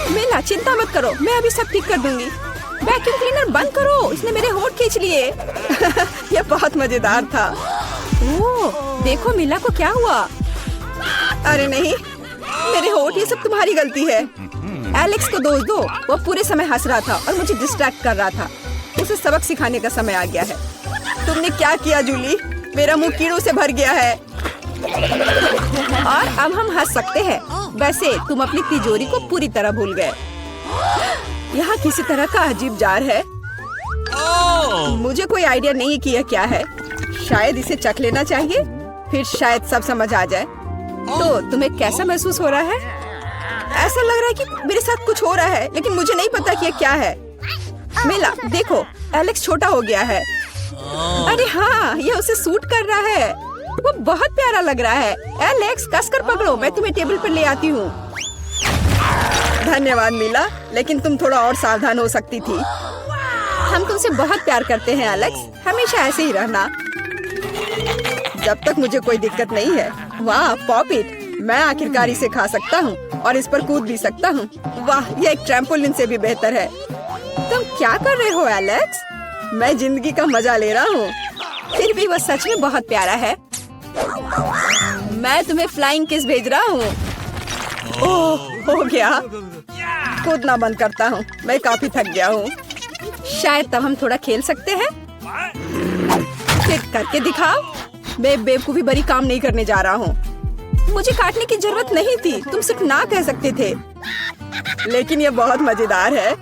मीला चिंता मत करो, मैं अभी सब ठीक कर दूंगी। वैक्यूम क्लीनर बंद करो, इसने मेरे होंठ खींच लिए। यह बहुत मजेदार था। ओह, देखो मीला को क्या हुआ। अरे नहीं, मेरे होंठ, ये सब तुम्हारी गलती है। एलेक्स को दोष दो, वो पूरे समय हंस रहा था और मुझे डिस्ट्रैक्ट कर रहा था। उसे सबक सिखाने का समय आ गया है। तुमने क्या किया जूली? मेरा मुंह कीड़ों से भर गया है। और अब हम हंस सकते हैं। वैसे तुम अपनी तिजोरी को पूरी तरह भूल गए। यहाँ किसी तरह का अजीब जार है। मुझे कोई आइडिया नहीं कि यह क्या है। शायद इसे चख लेना चाहिए, फिर शायद सब समझ आ जाए। तो तुम्हें कैसा महसूस हो रहा है? ऐसा लग रहा है कि मेरे साथ कुछ हो रहा है, लेकिन मुझे नहीं पता कि यह क्या है। मीला देखो, एलेक्स छोटा हो गया है। अरे हाँ, ये उसे सूट कर रहा है। वो बहुत प्यारा लग रहा है। एलेक्स कसकर पकड़ो, मैं तुम्हें टेबल पर ले आती हूँ। धन्यवाद मीला, लेकिन तुम थोड़ा और सावधान हो सकती थी। हम तुमसे बहुत प्यार करते हैं एलेक्स, हमेशा ऐसे ही रहना। जब तक मुझे कोई दिक्कत नहीं है। वाह पॉपिट, मैं आखिरकार इसे खा सकता हूँ और इस पर कूद भी सकता हूँ। वाह, यह एक ट्रैम्पोलिन से भी बेहतर है। तुम क्या कर रहे हो एलेक्स? मैं जिंदगी का मजा ले रहा हूँ। फिर भी वो सच में बहुत प्यारा है। मैं तुम्हें फ्लाइंग किस भेज रहा हूँ। ओह, हो गया। कूदना बंद करता हूँ, मैं काफी थक गया हूँ। शायद तब हम थोड़ा खेल सकते हैं। फिर करके दिखाओ। मैं बेवकूफी भरी काम नहीं करने जा रहा हूँ। मुझे काटने की जरूरत नहीं थी, तुम सिर्फ ना कह सकते थे। लेकिन ये बहुत मजेदार है।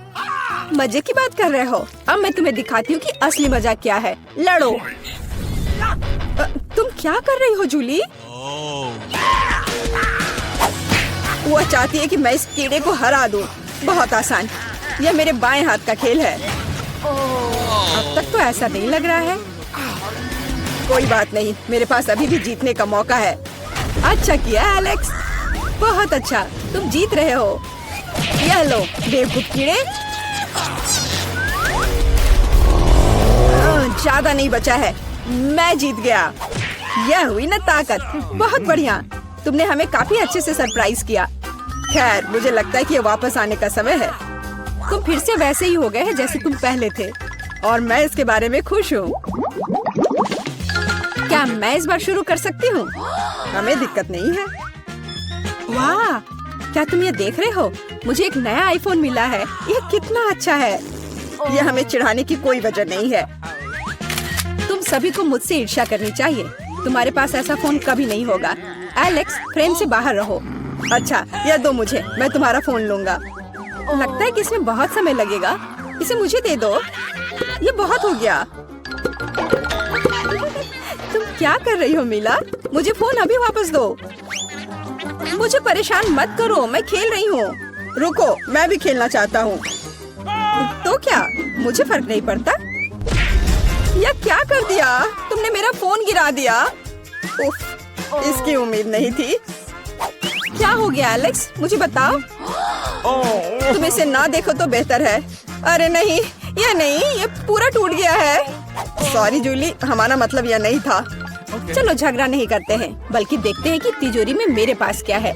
मजे की बात कर रहे हो? अब मैं तुम्हें दिखाती हूँ कि असली मजा क्या है। लड़ो। तुम क्या कर रही हो जूली? वो चाहती है कि मैं इस कीड़े को हरा दूं। बहुत आसान, यह मेरे बाएं हाथ का खेल है। अब तक तो ऐसा नहीं लग रहा है। कोई बात नहीं, मेरे पास अभी भी जीतने का मौका है। अच्छा किया एलेक्स, बहुत अच्छा, तुम जीत रहे हो। यह लो बेवकूफ कीड़े। ज्यादा नहीं बचा है, मैं जीत गया। यह हुई ना ताकत। बहुत बढ़िया, तुमने हमें काफी अच्छे से सरप्राइज किया। खैर, मुझे लगता है कि ये वापस आने का समय है। तुम फिर से वैसे ही हो गए हैं जैसे तुम पहले थे, और मैं इसके बारे में खुश हूँ। क्या मैं इस बार शुरू कर सकती हूँ? हमें दिक्कत नहीं है। वाह, क्या तुम ये देख रहे हो? मुझे एक नया आईफोन मिला है। यह कितना अच्छा है। यह हमें चिढ़ाने की कोई वजह नहीं है। तुम सभी को मुझसे ईर्ष्या करनी चाहिए। तुम्हारे पास ऐसा फोन कभी नहीं होगा। एलेक्स, फ्रेम से बाहर रहो। अच्छा, यह दो मुझे, मैं तुम्हारा फोन लूंगा। लगता है कि इसमें बहुत समय लगेगा। इसे मुझे दे दो। ये बहुत हो गया। तुम क्या कर रही हो मीला? मुझे फोन अभी वापस दो। मुझे परेशान मत करो, मैं खेल रही हूँ। रुको, मैं भी खेलना चाहता हूँ। तो क्या, मुझे फर्क नहीं पड़ता। यह क्या कर दिया तुमने? मेरा फोन गिरा दिया। उफ, इसकी उम्मीद नहीं थी। क्या हो गया एलेक्स, मुझे बताओ। तुम इसे ना देखो तो बेहतर है। अरे नहीं, यह नहीं, ये पूरा टूट गया है। सॉरी जूली, हमारा मतलब यह नहीं था। चलो झगड़ा नहीं करते हैं, बल्कि देखते हैं कि तिजोरी में मेरे पास क्या है।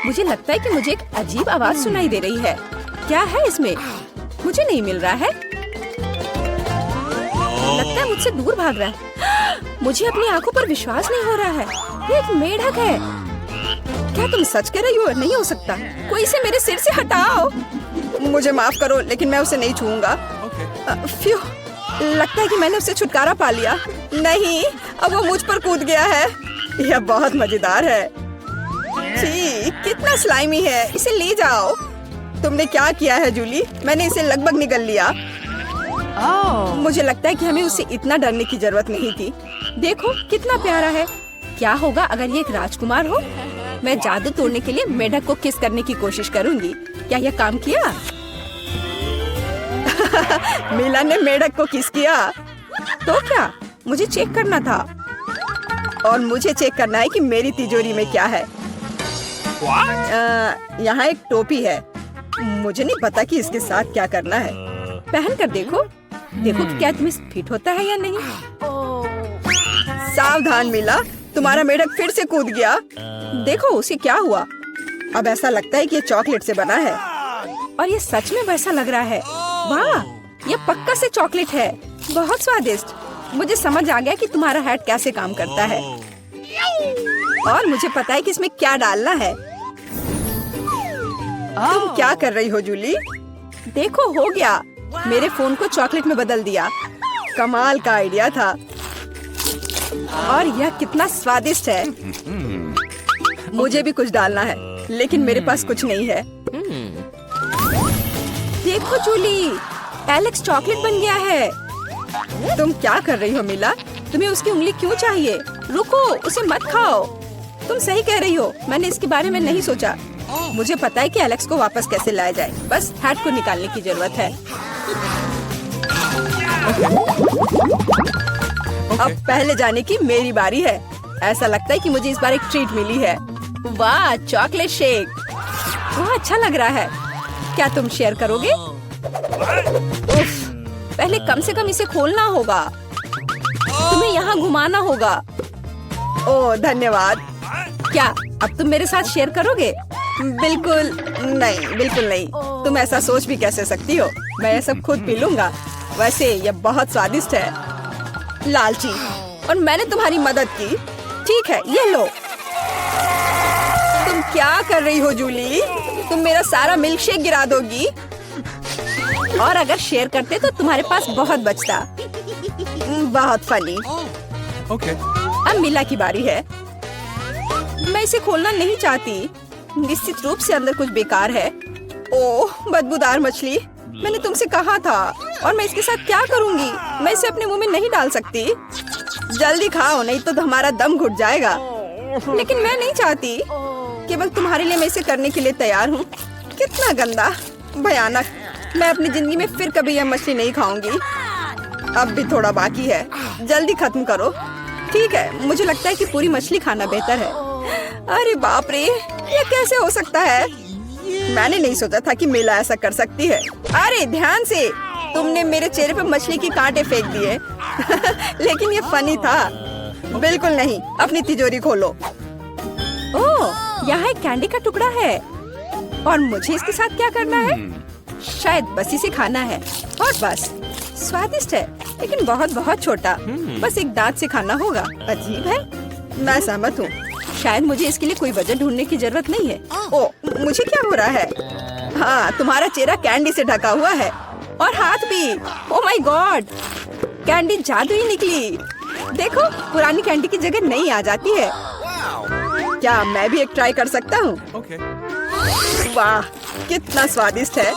मुझे लगता है कि मुझे एक अजीब आवाज सुनाई दे रही है। क्या है इसमें? मुझे नहीं मिल रहा है। लगता है मुझसे दूर भाग रहा है। मुझे अपनी आंखों पर विश्वास नहीं हो रहा है। ये एक मेढक है। क्या तुम सच कह रही हो? नहीं हो सकता। कोई इसे मेरे सिर से हटाओ। मुझे माफ करो, लेकिन मैं उसे नहीं छूऊंगा। फ्यू, लगता है कि मैंने उससे छुटकारा पा लिया। नहीं, अब वो मुझ पर कूद गया है। यह बहुत मजेदार है। छी, कितना स्लाइमी है। इसे ले जाओ। तुमने क्या किया है जूली? मैंने इसे लगभग निगल लिया। मुझे लगता है कि हमें उससे इतना डरने की जरूरत नहीं थी। देखो कितना प्यारा है। क्या होगा अगर ये एक राजकुमार हो? मैं जादू तोड़ने के लिए मेढक को किस करने की कोशिश करूंगी। क्या यह काम किया? मीला ने मेढक को किस किया। तो क्या? मुझे चेक करना था। और मुझे चेक करना है कि मेरी तिजोरी में क्या है। यहाँ एक टोपी है। मुझे नहीं पता कि इसके साथ क्या करना है। पहन कर देखो। देखो कि क्या तुम्हें फिट होता है या नहीं। सावधान मीला, तुम्हारा मेढक फिर से कूद गया। देखो उसे क्या हुआ। अब ऐसा लगता है कि ये चॉकलेट से बना है। और ये सच में वैसा लग रहा है। वाह, ये पक्का से चॉकलेट है। बहुत स्वादिष्ट। मुझे समझ आ गया कि तुम्हारा हैट कैसे काम करता है। और मुझे पता है कि इसमें क्या डालना है। तुम क्या कर रही हो जूली? देखो हो गया। मेरे फोन को चॉकलेट में बदल दिया। कमाल का आइडिया था। और यह कितना स्वादिष्ट है। मुझे भी कुछ डालना है, लेकिन मेरे पास कुछ नहीं है। देखो जूली, एलेक्स चॉकलेट बन गया है। तुम क्या कर रही हो मीला? तुम्हें उसकी उंगली क्यों चाहिए? रुको, उसे मत खाओ। तुम सही कह रही हो। मैंने इसके बारे में नहीं सोचा। मुझे पता है कि एलेक्स को वापस कैसे लाया जाए। बस हैट को निकालने की जरूरत है। अब पहले जाने की मेरी बारी है। ऐसा लगता है कि मुझे इस बार एक ट्रीट मिली है। वाह, चॉकलेट शेक। वाह, अच्छा लग रहा है। क्या तुम शेयर करोगे? उफ, पहले कम से कम इसे खोलना होगा। तुम्हें यहाँ घुमाना होगा। ओह धन्यवाद। क्या अब तुम मेरे साथ शेयर करोगे? बिल्कुल नहीं, बिल्कुल नहीं। तुम ऐसा सोच भी कैसे सकती हो? मैं ये सब खुद पी लूंगा। वैसे ये बहुत स्वादिष्ट है। लालची, और मैंने तुम्हारी मदद की। ठीक है, ये लो। तुम क्या कर रही हो जूली? तुम मेरा सारा मिल्क शेक गिरा दोगी। और अगर शेयर करते तो तुम्हारे पास बहुत बचता। बहुत फनी। अब मीला की बारी है। मैं इसे खोलना नहीं चाहती। निश्चित रूप से अंदर कुछ बेकार है। ओह, बदबूदार मछली। मैंने तुमसे कहा था। और मैं इसके साथ क्या करूंगी? मैं इसे अपने मुंह में नहीं डाल सकती। जल्दी खाओ, नहीं तो हमारा दम घुट जाएगा। लेकिन मैं नहीं चाहती। केवल तुम्हारे लिए मैं इसे करने के लिए तैयार हूँ। कितना गंदा, भयानक। मैं अपनी जिंदगी में फिर कभी यह मछली नहीं खाऊंगी। अब भी थोड़ा बाकी है। जल्दी खत्म करो। ठीक है, मुझे लगता है कि पूरी मछली खाना बेहतर है। अरे बाप रे, ये कैसे हो सकता है? मैंने नहीं सोचा था कि मीला ऐसा कर सकती है। अरे ध्यान से, तुमने मेरे चेहरे पर मछली के कांटे फेंक दिए। लेकिन ये फनी था। बिल्कुल नहीं। अपनी तिजोरी खोलो। ओह, यहाँ एक कैंडी का टुकड़ा है। और मुझे इसके साथ क्या करना है? शायद बस इसे खाना है। और बस। स्वादिष्ट है, लेकिन बहुत बहुत छोटा। बस एक दांत से खाना होगा। अजीब है। मैं सहमत हूँ। शायद मुझे इसके लिए कोई वजह ढूंढने की जरूरत नहीं है। ओह, मुझे क्या हो रहा है? हाँ, तुम्हारा चेहरा कैंडी से ढका हुआ है। और हाथ भी। ओह माय गॉड, कैंडी जादू ही निकली। देखो, पुरानी कैंडी की जगह नई आ जाती है। क्या मैं भी एक ट्राई कर सकता हूँ? वाह, कितना स्वादिष्ट है।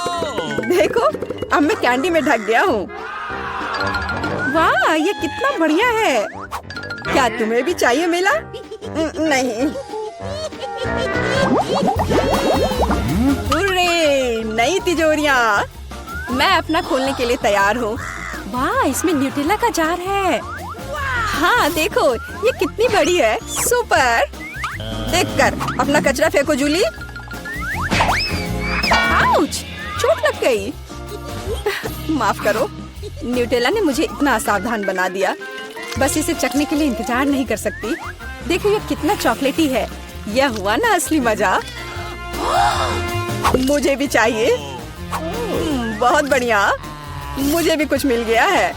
देखो, अब मैं कैंडी में ढक गया हूँ। वाह, ये कितना बढ़िया है। क्या तुम्हें भी चाहिए मीला? नहीं। हुर्रे, नई तिजोरियाँ। मैं अपना खोलने के लिए तैयार हूँ। वाह, इसमें न्यूटेला का जार है। हाँ देखो, ये कितनी बड़ी है। सुपर। देखकर अपना कचरा फेंको जूली। आउच, चोट लग गई। माफ करो, न्यूटेला ने मुझे इतना असावधान बना दिया। बस इसे चखने के लिए इंतजार नहीं कर सकती। देखो ये कितना चॉकलेटी है। यह हुआ ना असली मजा। मुझे भी चाहिए। बहुत बढ़िया, मुझे भी कुछ मिल गया है।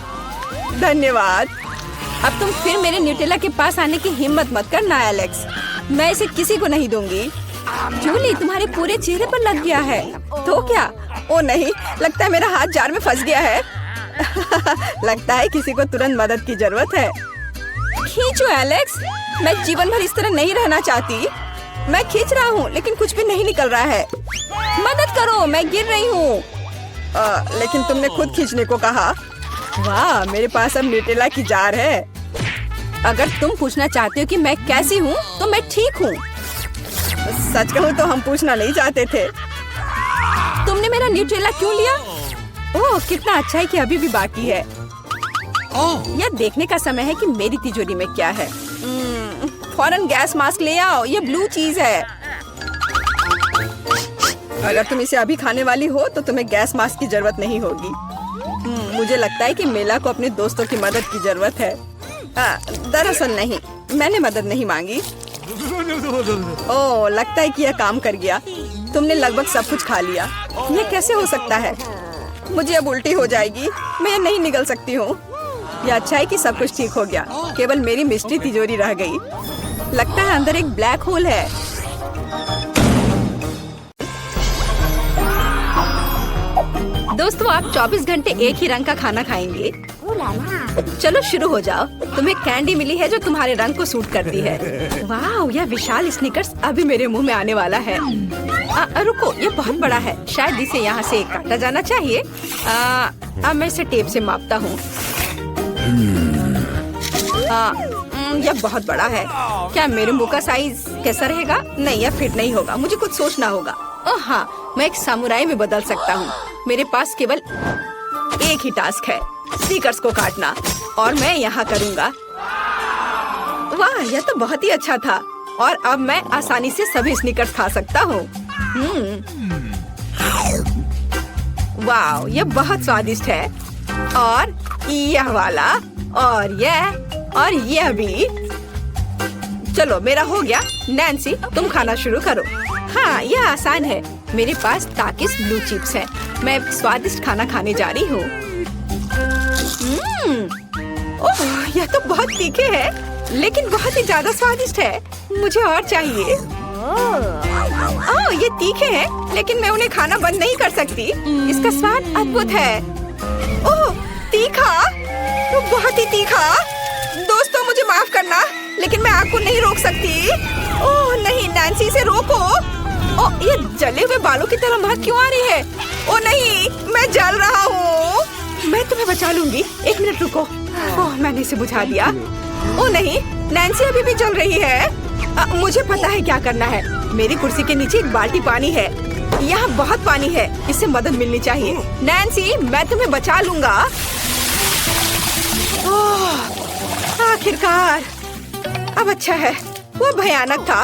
धन्यवाद। अब तुम फिर मेरे न्यूटेला के पास आने की हिम्मत मत करना एलेक्स। मैं इसे किसी को नहीं दूंगी। जूली, तुम्हारे पूरे चेहरे पर लग गया है। तो क्या? ओ नहीं, लगता है मेरा हाथ जार में फंस गया है। लगता है किसी को तुरंत मदद की जरूरत है। खींचो एलेक्स, मैं जीवन भर इस तरह नहीं रहना चाहती। मैं खींच रहा हूँ लेकिन कुछ भी नहीं निकल रहा है। मदद करो, मैं गिर रही हूँ। लेकिन तुमने खुद खींचने को कहा। वाह, मेरे पास अब न्यूटेला की जार है। अगर तुम पूछना चाहते हो कि मैं कैसी हूँ तो मैं ठीक हूँ। सच कहूँ तो हम पूछना नहीं चाहते थे। तुमने मेरा न्यूटेला क्यों लिया? ओह, कितना अच्छा है कि अभी भी बाकी है। यह देखने का समय है कि मेरी तिजोरी में क्या है। फौरन गैस मास्क ले आओ, ये ब्लू चीज है। अगर तुम इसे अभी खाने वाली हो तो तुम्हें गैस मास्क की जरूरत नहीं होगी। मुझे लगता है कि मेला को अपने दोस्तों की मदद की जरूरत है। दरअसल नहीं, मैंने मदद नहीं मांगी। ओह, लगता है कि यह काम कर गया। तुमने लगभग सब कुछ खा लिया। यह कैसे हो सकता है? मुझे अब उल्टी हो जाएगी। मैं नहीं निकल सकती हूँ। यह अच्छा है कि सब कुछ ठीक हो गया। केवल मेरी मिस्ट्री तिजोरी रह गई। लगता है अंदर एक ब्लैक होल है। दोस्तों, आप 24 घंटे एक ही रंग का खाना खाएंगे? Ooh la la. चलो शुरू हो जाओ। तुम्हें कैंडी मिली है जो तुम्हारे रंग को सूट करती है। वाह, यह विशाल स्निकर्स अभी मेरे मुंह में आने वाला है। रुको, ये बहुत बड़ा है। शायद इसे यहाँ से काटा जाना चाहिए। अब मैं इसे टेप से मापता हूँ। यह बहुत बड़ा है। क्या मेरे मुंह का साइज कैसा रहेगा? नहीं, यह फिट नहीं होगा। मुझे कुछ सोचना होगा। ओह हाँ, मैं एक सामुराई में बदल सकता हूँ। मेरे पास केवल एक ही टास्क है, स्नीकर्स को काटना, और मैं यहाँ करूँगा। वाह, यह तो बहुत ही अच्छा था। और अब मैं आसानी से सभी स्नीकर्स खा सकता हूँ। वाह, यह बहुत स्वादिष्ट है। और यह वाला, और यह भी। चलो, मेरा हो गया। नैन्सी, तुम खाना शुरू करो। हाँ, यह आसान है। मेरे पास ताकिस ब्लू चिप्स है। मैं स्वादिष्ट खाना खाने जा रही हूँ। ओह, यह तो बहुत तीखे है, लेकिन बहुत ही ज्यादा स्वादिष्ट है। मुझे और चाहिए। ओह, ये तीखे हैं, लेकिन मैं उन्हें खाना बंद नहीं कर सकती। इसका स्वाद अद्भुत है। ओह, तीखा, तो बहुत ही तीखा। दोस्तों, मुझे माफ करना, लेकिन मैं आग को नहीं रोक सकती। ओह नहीं, नैन्सी, से रोको। ओह, ये जले हुए बालों की तरह महक क्यों आ रही है? ओह नहीं, मैं जल रहा हूँ। मैं तुम्हें बचा लूंगी। एक मिनट रुको। ओह, मैंने इसे बुझा दिया। ओह नहीं, नैन्सी अभी भी जल रही है। मुझे पता है क्या करना है। मेरी कुर्सी के नीचे एक बाल्टी पानी है। यहाँ बहुत पानी है, इससे मदद मिलनी चाहिए। नैन्सी, मैं तुम्हें बचा लूंगा। आखिरकार, अब अच्छा है। वो भयानक था।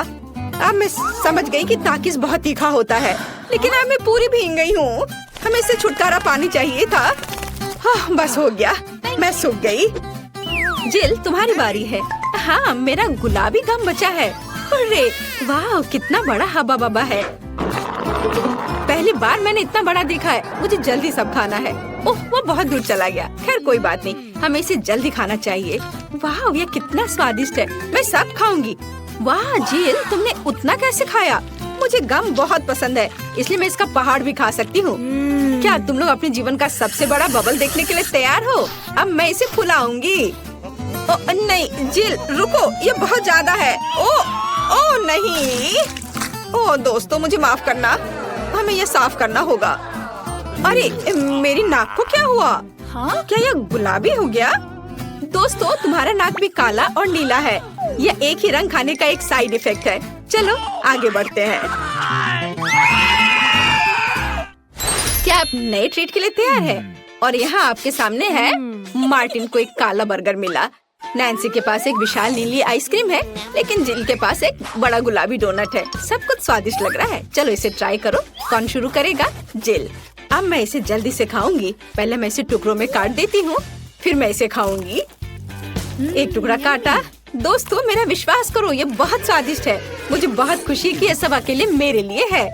अब मैं समझ गई कि ताकिस बहुत तीखा होता है, लेकिन अब मैं पूरी भीग गई हूँ। हमें इससे छुटकारा पानी चाहिए था। हाँ, बस हो गया, मैं सूख गई। जिल, तुम्हारी बारी है। हाँ, मेरा गुलाबी गम बचा है। अरे वाह, कितना बड़ा हब्बा बब्बा है। पहली बार मैंने इतना बड़ा देखा है। मुझे जल्दी सब खाना है। ओह, वो बहुत दूर चला गया। खैर कोई बात नहीं, हमें इसे जल्दी खाना चाहिए। वाह, ये कितना स्वादिष्ट है। मैं सब खाऊंगी। वाह जिल, तुमने उतना कैसे खाया? मुझे गम बहुत पसंद है, इसलिए मैं इसका पहाड़ भी खा सकती हूँ। क्या तुम लोग अपने जीवन का सबसे बड़ा बबल देखने के लिए तैयार हो? अब मैं इसे फुलाऊंगी। नहीं जिल, रुको, ये बहुत ज्यादा है। ओ नहीं। ओ दोस्तों, मुझे माफ करना, हमें ये साफ करना होगा। अरे मेरी नाक को क्या हुआ? हाँ? क्या यह गुलाबी हो गया? दोस्तों, तुम्हारा नाक भी काला और नीला है। यह एक ही रंग खाने का एक साइड इफेक्ट है। चलो आगे बढ़ते हैं। क्या आप नए ट्रीट के लिए तैयार हैं? और यहाँ आपके सामने है। मार्टिन को एक काला बर्गर मिला। नैन्सी के पास एक विशाल नीली आइसक्रीम है, लेकिन जिल के पास एक बड़ा गुलाबी डोनट है। सब कुछ स्वादिष्ट लग रहा है। चलो इसे ट्राई करो। कौन शुरू करेगा? जिल। अब मैं इसे जल्दी से खाऊंगी। पहले मैं इसे टुकड़ों में काट देती हूँ, फिर मैं इसे खाऊंगी। एक टुकड़ा काटा। दोस्तों, मेरा विश्वास करो, ये बहुत स्वादिष्ट है। मुझे बहुत खुशी कि ये सब अकेले मेरे लिए है।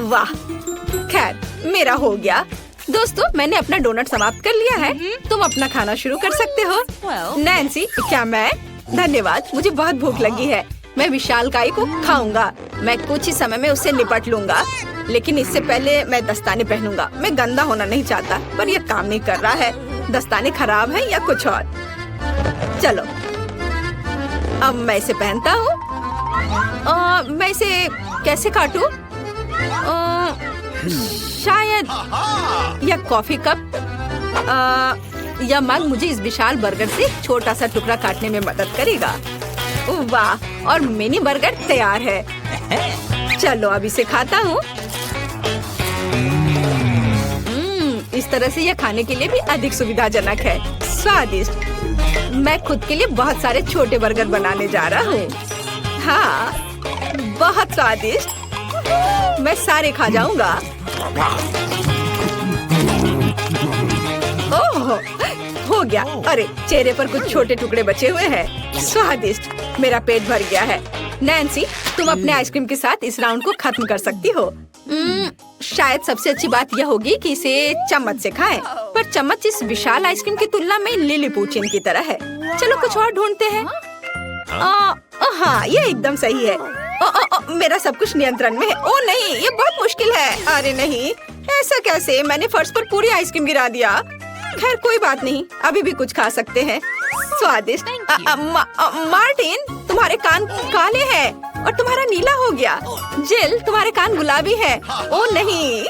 वाह, खैर मेरा हो गया। दोस्तों, मैंने अपना डोनट समाप्त कर लिया है। तुम अपना खाना शुरू कर सकते हो। नैन्सी, क्या मैं? धन्यवाद, मुझे बहुत भूख लगी है। मैं विशालकाय को खाऊंगा। मैं कुछ ही समय में उससे निपट लूंगा, लेकिन इससे पहले मैं दस्ताने पहनूंगा। मैं गंदा होना नहीं चाहता, पर यह काम नहीं कर रहा है। दस्ताने खराब हैं या कुछ और। चलो, अब मैं इसे पहनता हूँ। मैं इसे कैसे काटूं? शायद यह कॉफी कप या मग मुझे इस विशाल बर्गर से छोटा सा टुकड़ा काटने में मदद करेगा। वाह, और मिनी बर्गर तैयार है। चलो अब इसे खाता हूँ। इस तरह से यह खाने के लिए भी अधिक सुविधाजनक है। स्वादिष्ट। मैं खुद के लिए बहुत सारे छोटे बर्गर बनाने जा रहा हूँ। हाँ, बहुत स्वादिष्ट। मैं सारे खा जाऊंगा। ओह, हो गया। अरे, चेहरे पर कुछ छोटे टुकड़े बचे हुए हैं। स्वादिष्ट। मेरा पेट भर गया है। नैन्सी, तुम अपने आइसक्रीम के साथ इस राउंड को खत्म कर सकती हो। शायद सबसे अच्छी बात यह होगी कि इसे चम्मच से खाएं। पर चम्मच इस विशाल आइसक्रीम की तुलना में लिलीपुचिन की तरह है। चलो कुछ और ढूंढते हैं। हाँ, ये एकदम सही है। मेरा सब कुछ नियंत्रण में है। ओ नहीं, ये बहुत मुश्किल है। अरे नहीं, ऐसा कैसे? मैंने फर्श पर पूरी आइसक्रीम गिरा दिया। खैर कोई बात नहीं, अभी भी कुछ खा सकते हैं। स्वादिष्ट। मार्टिन, तुम्हारे कान काले हैं और तुम्हारा नीला हो गया। जिल, तुम्हारे कान गुलाबी है। ओ नहीं।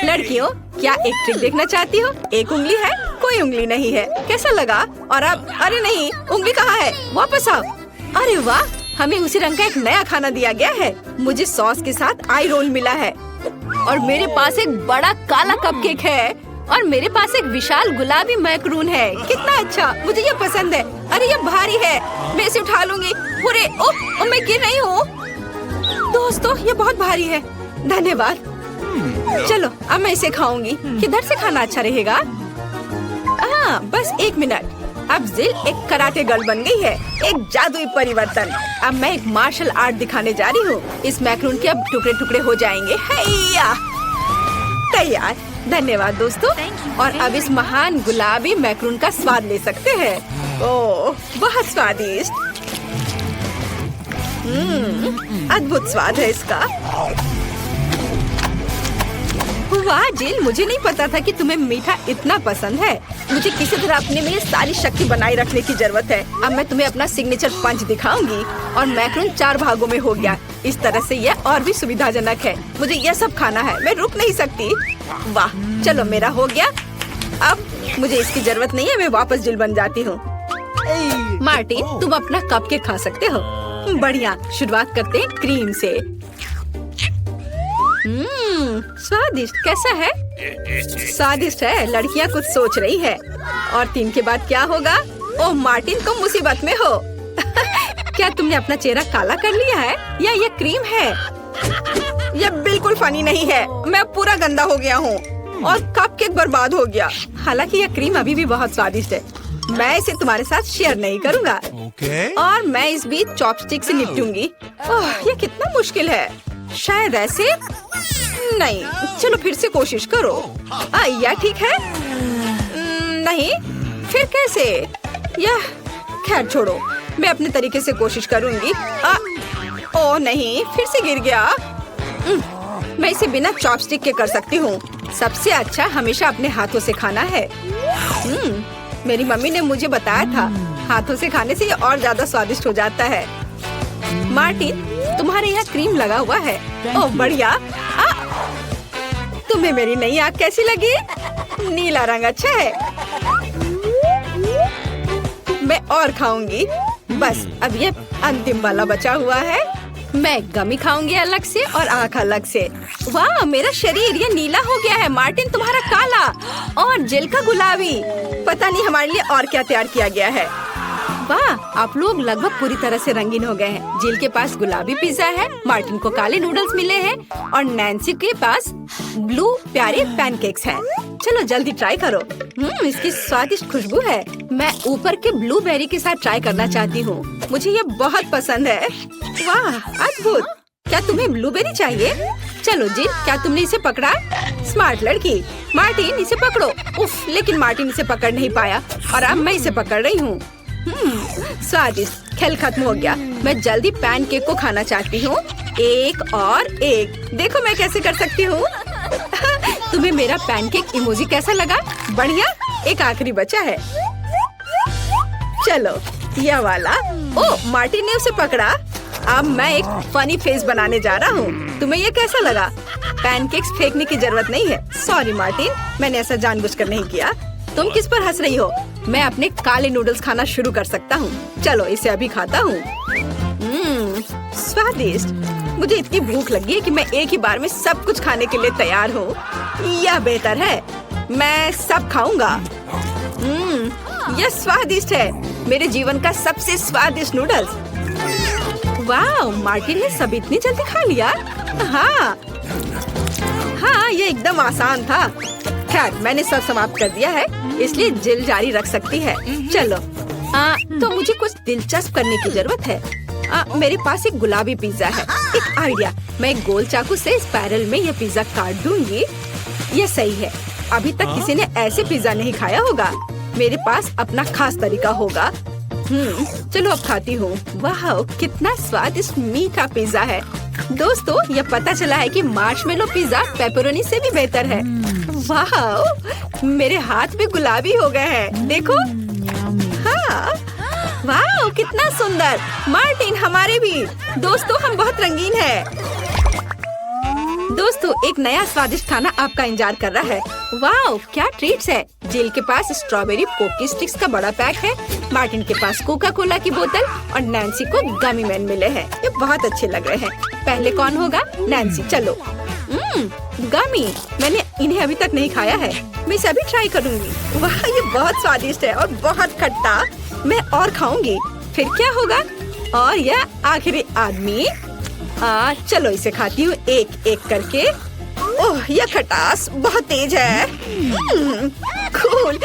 लड़कियों, क्या एक ट्रिक देखना चाहती हो? एक उंगली है, कोई उंगली नहीं है। कैसा लगा? और अब अरे नहीं, उंगली कहाँ है? वापस आओ। अरे वाह, हमें उसी रंग का एक नया खाना दिया गया है। मुझे सॉस के साथ आई रोल मिला है और मेरे पास एक बड़ा काला कपकेक है और मेरे पास एक विशाल गुलाबी मैकरून है। कितना अच्छा, मुझे ये पसंद है। अरे ये भारी है, मैं इसे उठा लूंगी। पूरे ओह, मैं गिर रही हूँ। दोस्तों, ये बहुत भारी है। धन्यवाद। चलो अब मैं इसे खाऊंगी। किधर से खाना अच्छा रहेगा? हाँ, बस एक मिनट। अब जिल एक कराटे गर्ल बन गई है। एक जादुई परिवर्तन। अब मैं एक मार्शल आर्ट दिखाने जा रही हूँ। इस मैकरून के अब टुकड़े टुकड़े हो जाएंगे। हैया, तैयार। धन्यवाद दोस्तों। और अब इस महान गुलाबी मैकरून का स्वाद ले सकते हैं। ओह, बहुत स्वादिष्ट। अद्भुत स्वाद है इसका। वाह जिल, मुझे नहीं पता था कि तुम्हें मीठा इतना पसंद है। मुझे किसी तरह अपने में सारी शक्ति बनाए रखने की जरूरत है। अब मैं तुम्हें अपना सिग्नेचर पंच दिखाऊंगी। और मैकरून 4 भागों में हो गया। इस तरह से यह और भी सुविधाजनक है। मुझे यह सब खाना है, मैं रुक नहीं सकती। वाह, चलो मेरा हो गया। अब मुझे इसकी जरूरत नहीं है, मैं वापस जिल बन जाती हूँ। मार्टिन, तुम अपना कपकेक खा सकते हो। बढ़िया, शुरुआत करते हैं क्रीम से। स्वादिष्ट। कैसा है? स्वादिष्ट है। लड़कियाँ कुछ सोच रही है। और 3 के बाद क्या होगा? ओह मार्टिन, तुम मुसीबत में हो। क्या तुमने अपना चेहरा काला कर लिया है या ये क्रीम है? यह बिल्कुल फनी नहीं है। मैं पूरा गंदा हो गया हूँ और कपकेक बर्बाद हो गया। हालांकि यह क्रीम अभी भी बहुत स्वादिष्ट है। मैं इसे तुम्हारे साथ शेयर नहीं करूँगा। और मैं इस बीच चॉपस्टिक से निपटूंगी। ओह, ये कितना मुश्किल है। शायद ऐसे नहीं। चलो फिर से कोशिश करो। यह ठीक है? नहीं, फिर कैसे? यह खैर छोड़ो, मैं अपने तरीके से कोशिश करूंगी। ओह नहीं, फिर से गिर गया। मैं इसे बिना चॉपस्टिक के कर सकती हूँ। सबसे अच्छा हमेशा अपने हाथों से खाना है। मेरी मम्मी ने मुझे बताया था, हाथों से खाने से ये और ज्यादा स्वादिष्ट हो जाता है। मार्टिन, तुम्हारे यहाँ क्रीम लगा हुआ है। ओह बढ़िया। तुम्हें मेरी नई आँख कैसी लगी? नीला रंग अच्छा है। मैं और खाऊंगी। बस अब ये अंतिम वाला बचा हुआ है। मैं गमी खाऊंगी अलग से और आँख अलग से। वाह, मेरा शरीर ये नीला हो गया है। मार्टिन, तुम्हारा काला और जिल का गुलाबी। पता नहीं हमारे लिए और क्या तैयार किया गया है। वाह, आप लोग लगभग पूरी तरह से रंगीन हो गए हैं। जिल के पास गुलाबी पिज्जा है, मार्टिन को काले नूडल्स मिले हैं और नैन्सी के पास ब्लू प्यारे पैनकेक्स हैं। चलो जल्दी ट्राई करो। इसकी स्वादिष्ट खुशबू है। मैं ऊपर के ब्लूबेरी के साथ ट्राई करना चाहती हूँ। मुझे ये बहुत पसंद है। वाह, अद्भुत। क्या तुम्हें ब्लूबेरी चाहिए? चलो जिल, क्या तुमने इसे पकड़ा? स्मार्ट लड़की। मार्टिन, इसे पकड़ो। उफ, लेकिन मार्टिन इसे पकड़ नहीं पाया और अब मैं इसे पकड़ रही हूँ। स्वादिष्ट। खेल खत्म हो गया। मैं जल्दी पैनकेक को खाना चाहती हूँ। एक और एक। देखो मैं कैसे कर सकती हूँ। तुम्हें मेरा पैनकेक इमोजी कैसा लगा? बढ़िया। एक आखिरी बचा है। चलो यह वाला। ओह, मार्टिन ने उसे पकड़ा। अब मैं एक फनी फेस बनाने जा रहा हूँ। तुम्हें ये कैसा लगा? पैनकेक्स फेंकने की जरूरत नहीं है। सॉरी मार्टिन, मैंने ऐसा जानबूझकर नहीं किया। तुम किस पर हंस रही हो? मैं अपने काले नूडल्स खाना शुरू कर सकता हूँ। चलो इसे अभी खाता हूँ। स्वादिष्ट। मुझे इतनी भूख लगी है कि मैं एक ही बार में सब कुछ खाने के लिए तैयार हूँ। यह बेहतर है। मैं सब खाऊंगा। यह स्वादिष्ट है। मेरे जीवन का सबसे स्वादिष्ट नूडल्स। वाह, मार्टिन ने सब इतनी जल्दी खा लिया। हाँ, ये एकदम आसान था। खैर, मैंने सब समाप्त कर दिया है, इसलिए जिल जारी रख सकती है। चलो, तो मुझे कुछ दिलचस्प करने की जरूरत है। मेरे पास एक गुलाबी पिज्जा है। एक आइडिया। मैं एक गोल चाकू से स्पाइरल में यह पिज्जा काट दूंगी। यह सही है। अभी तक किसी ने ऐसे पिज्जा नहीं खाया होगा। मेरे पास अपना खास तरीका होगा। चलो अब खाती हूँ। वाह, कितना स्वादिष्ट मीठा पिज्जा है। दोस्तों, यह पता चला है कि मार्शमेलो पिज्जा पेपरोनी से भी बेहतर है। वाह, मेरे हाथ भी गुलाबी हो गए हैं। देखो। हाँ, वाह, कितना सुंदर। मार्टिन, हमारे भी। दोस्तों, हम बहुत रंगीन हैं। दोस्तों, एक नया स्वादिष्ट खाना आपका इंतजार कर रहा है। वाह, क्या ट्रीट्स है। जिल के पास स्ट्रॉबेरी पोकी स्टिक्स का बड़ा पैक है। मार्टिन के पास कोका कोला की बोतल और नैन्सी को गमी मैन मिले हैं। ये बहुत अच्छे लग रहे हैं। पहले कौन होगा? नैन्सी। चलो। गमी। मैंने इन्हें अभी तक नहीं खाया है। मैं इसे अभी ट्राई करूंगी। वाह, ये बहुत स्वादिष्ट है और बहुत खट्टा। मैं और खाऊंगी। फिर क्या होगा? और यह आखिरी आदमी। चलो इसे खाती हूँ एक एक करके। ओह, यह खटास बहुत तेज है। कूल।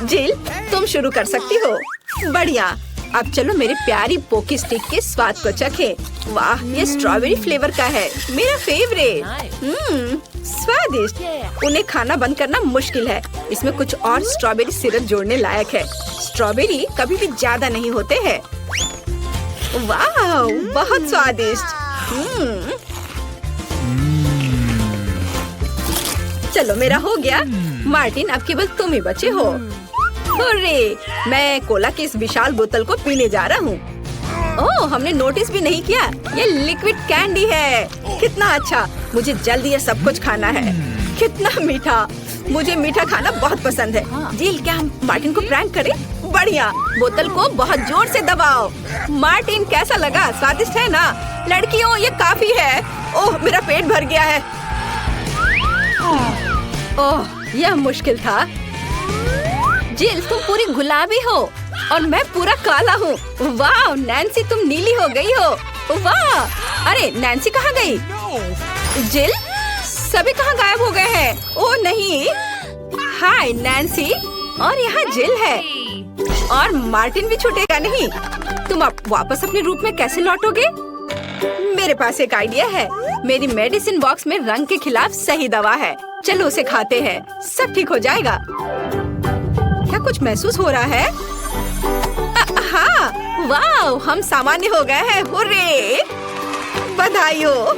जिल, तुम शुरू कर सकती हो। बढ़िया। अब चलो मेरे प्यारी पोकी स्टिक के स्वाद को चखें। वाह, ये स्ट्रॉबेरी फ्लेवर का है। मेरा फेवरेट। स्वादिष्ट। उन्हें खाना बंद करना मुश्किल है। इसमें कुछ और स्ट्रॉबेरी सिरप जोड़ने लायक है। स्ट्रॉबेरी कभी भी ज्यादा नहीं होते हैं। वाह, बहुत स्वादिष्ट। चलो मेरा हो गया। मार्टिन, अब केवल तुम ही बचे हो। अरे, मैं कोला की इस विशाल बोतल को पीने जा रहा हूँ। ओह, हमने नोटिस भी नहीं किया। ये लिक्विड कैंडी है। कितना अच्छा। मुझे जल्दी ये सब कुछ खाना है। कितना मीठा। मुझे मीठा खाना बहुत पसंद है। जिल, क्या हम मार्टिन को प्रैंक करें? बढ़िया। बोतल को बहुत जोर से दबाओ। मार्टिन, कैसा लगा? स्वादिष्ट है ना? लड़कियों, ये काफी है। ओह, मेरा पेट भर गया है। ओह, यह मुश्किल था। जिल, तुम पूरी गुलाबी हो और मैं पूरा काला हूँ। वाह, नैन्सी, तुम नीली हो गई हो। वाह। अरे, नैन्सी कहाँ गई? जिल, सभी कहाँ गायब हो गए हैं? ओह नहीं। हाय नैन्सी, और यहाँ जिल है और मार्टिन भी छूटेगा नहीं। तुम अब वापस अपने रूप में कैसे लौटोगे? मेरे पास एक आइडिया है। मेरी मेडिसिन बॉक्स में रंग के खिलाफ सही दवा है। चलो उसे खाते हैं, सब ठीक हो जाएगा। क्या कुछ महसूस हो रहा है? हाँ, वाह, हम सामान्य हो गए हैं। हुर्रे! बधाई हो।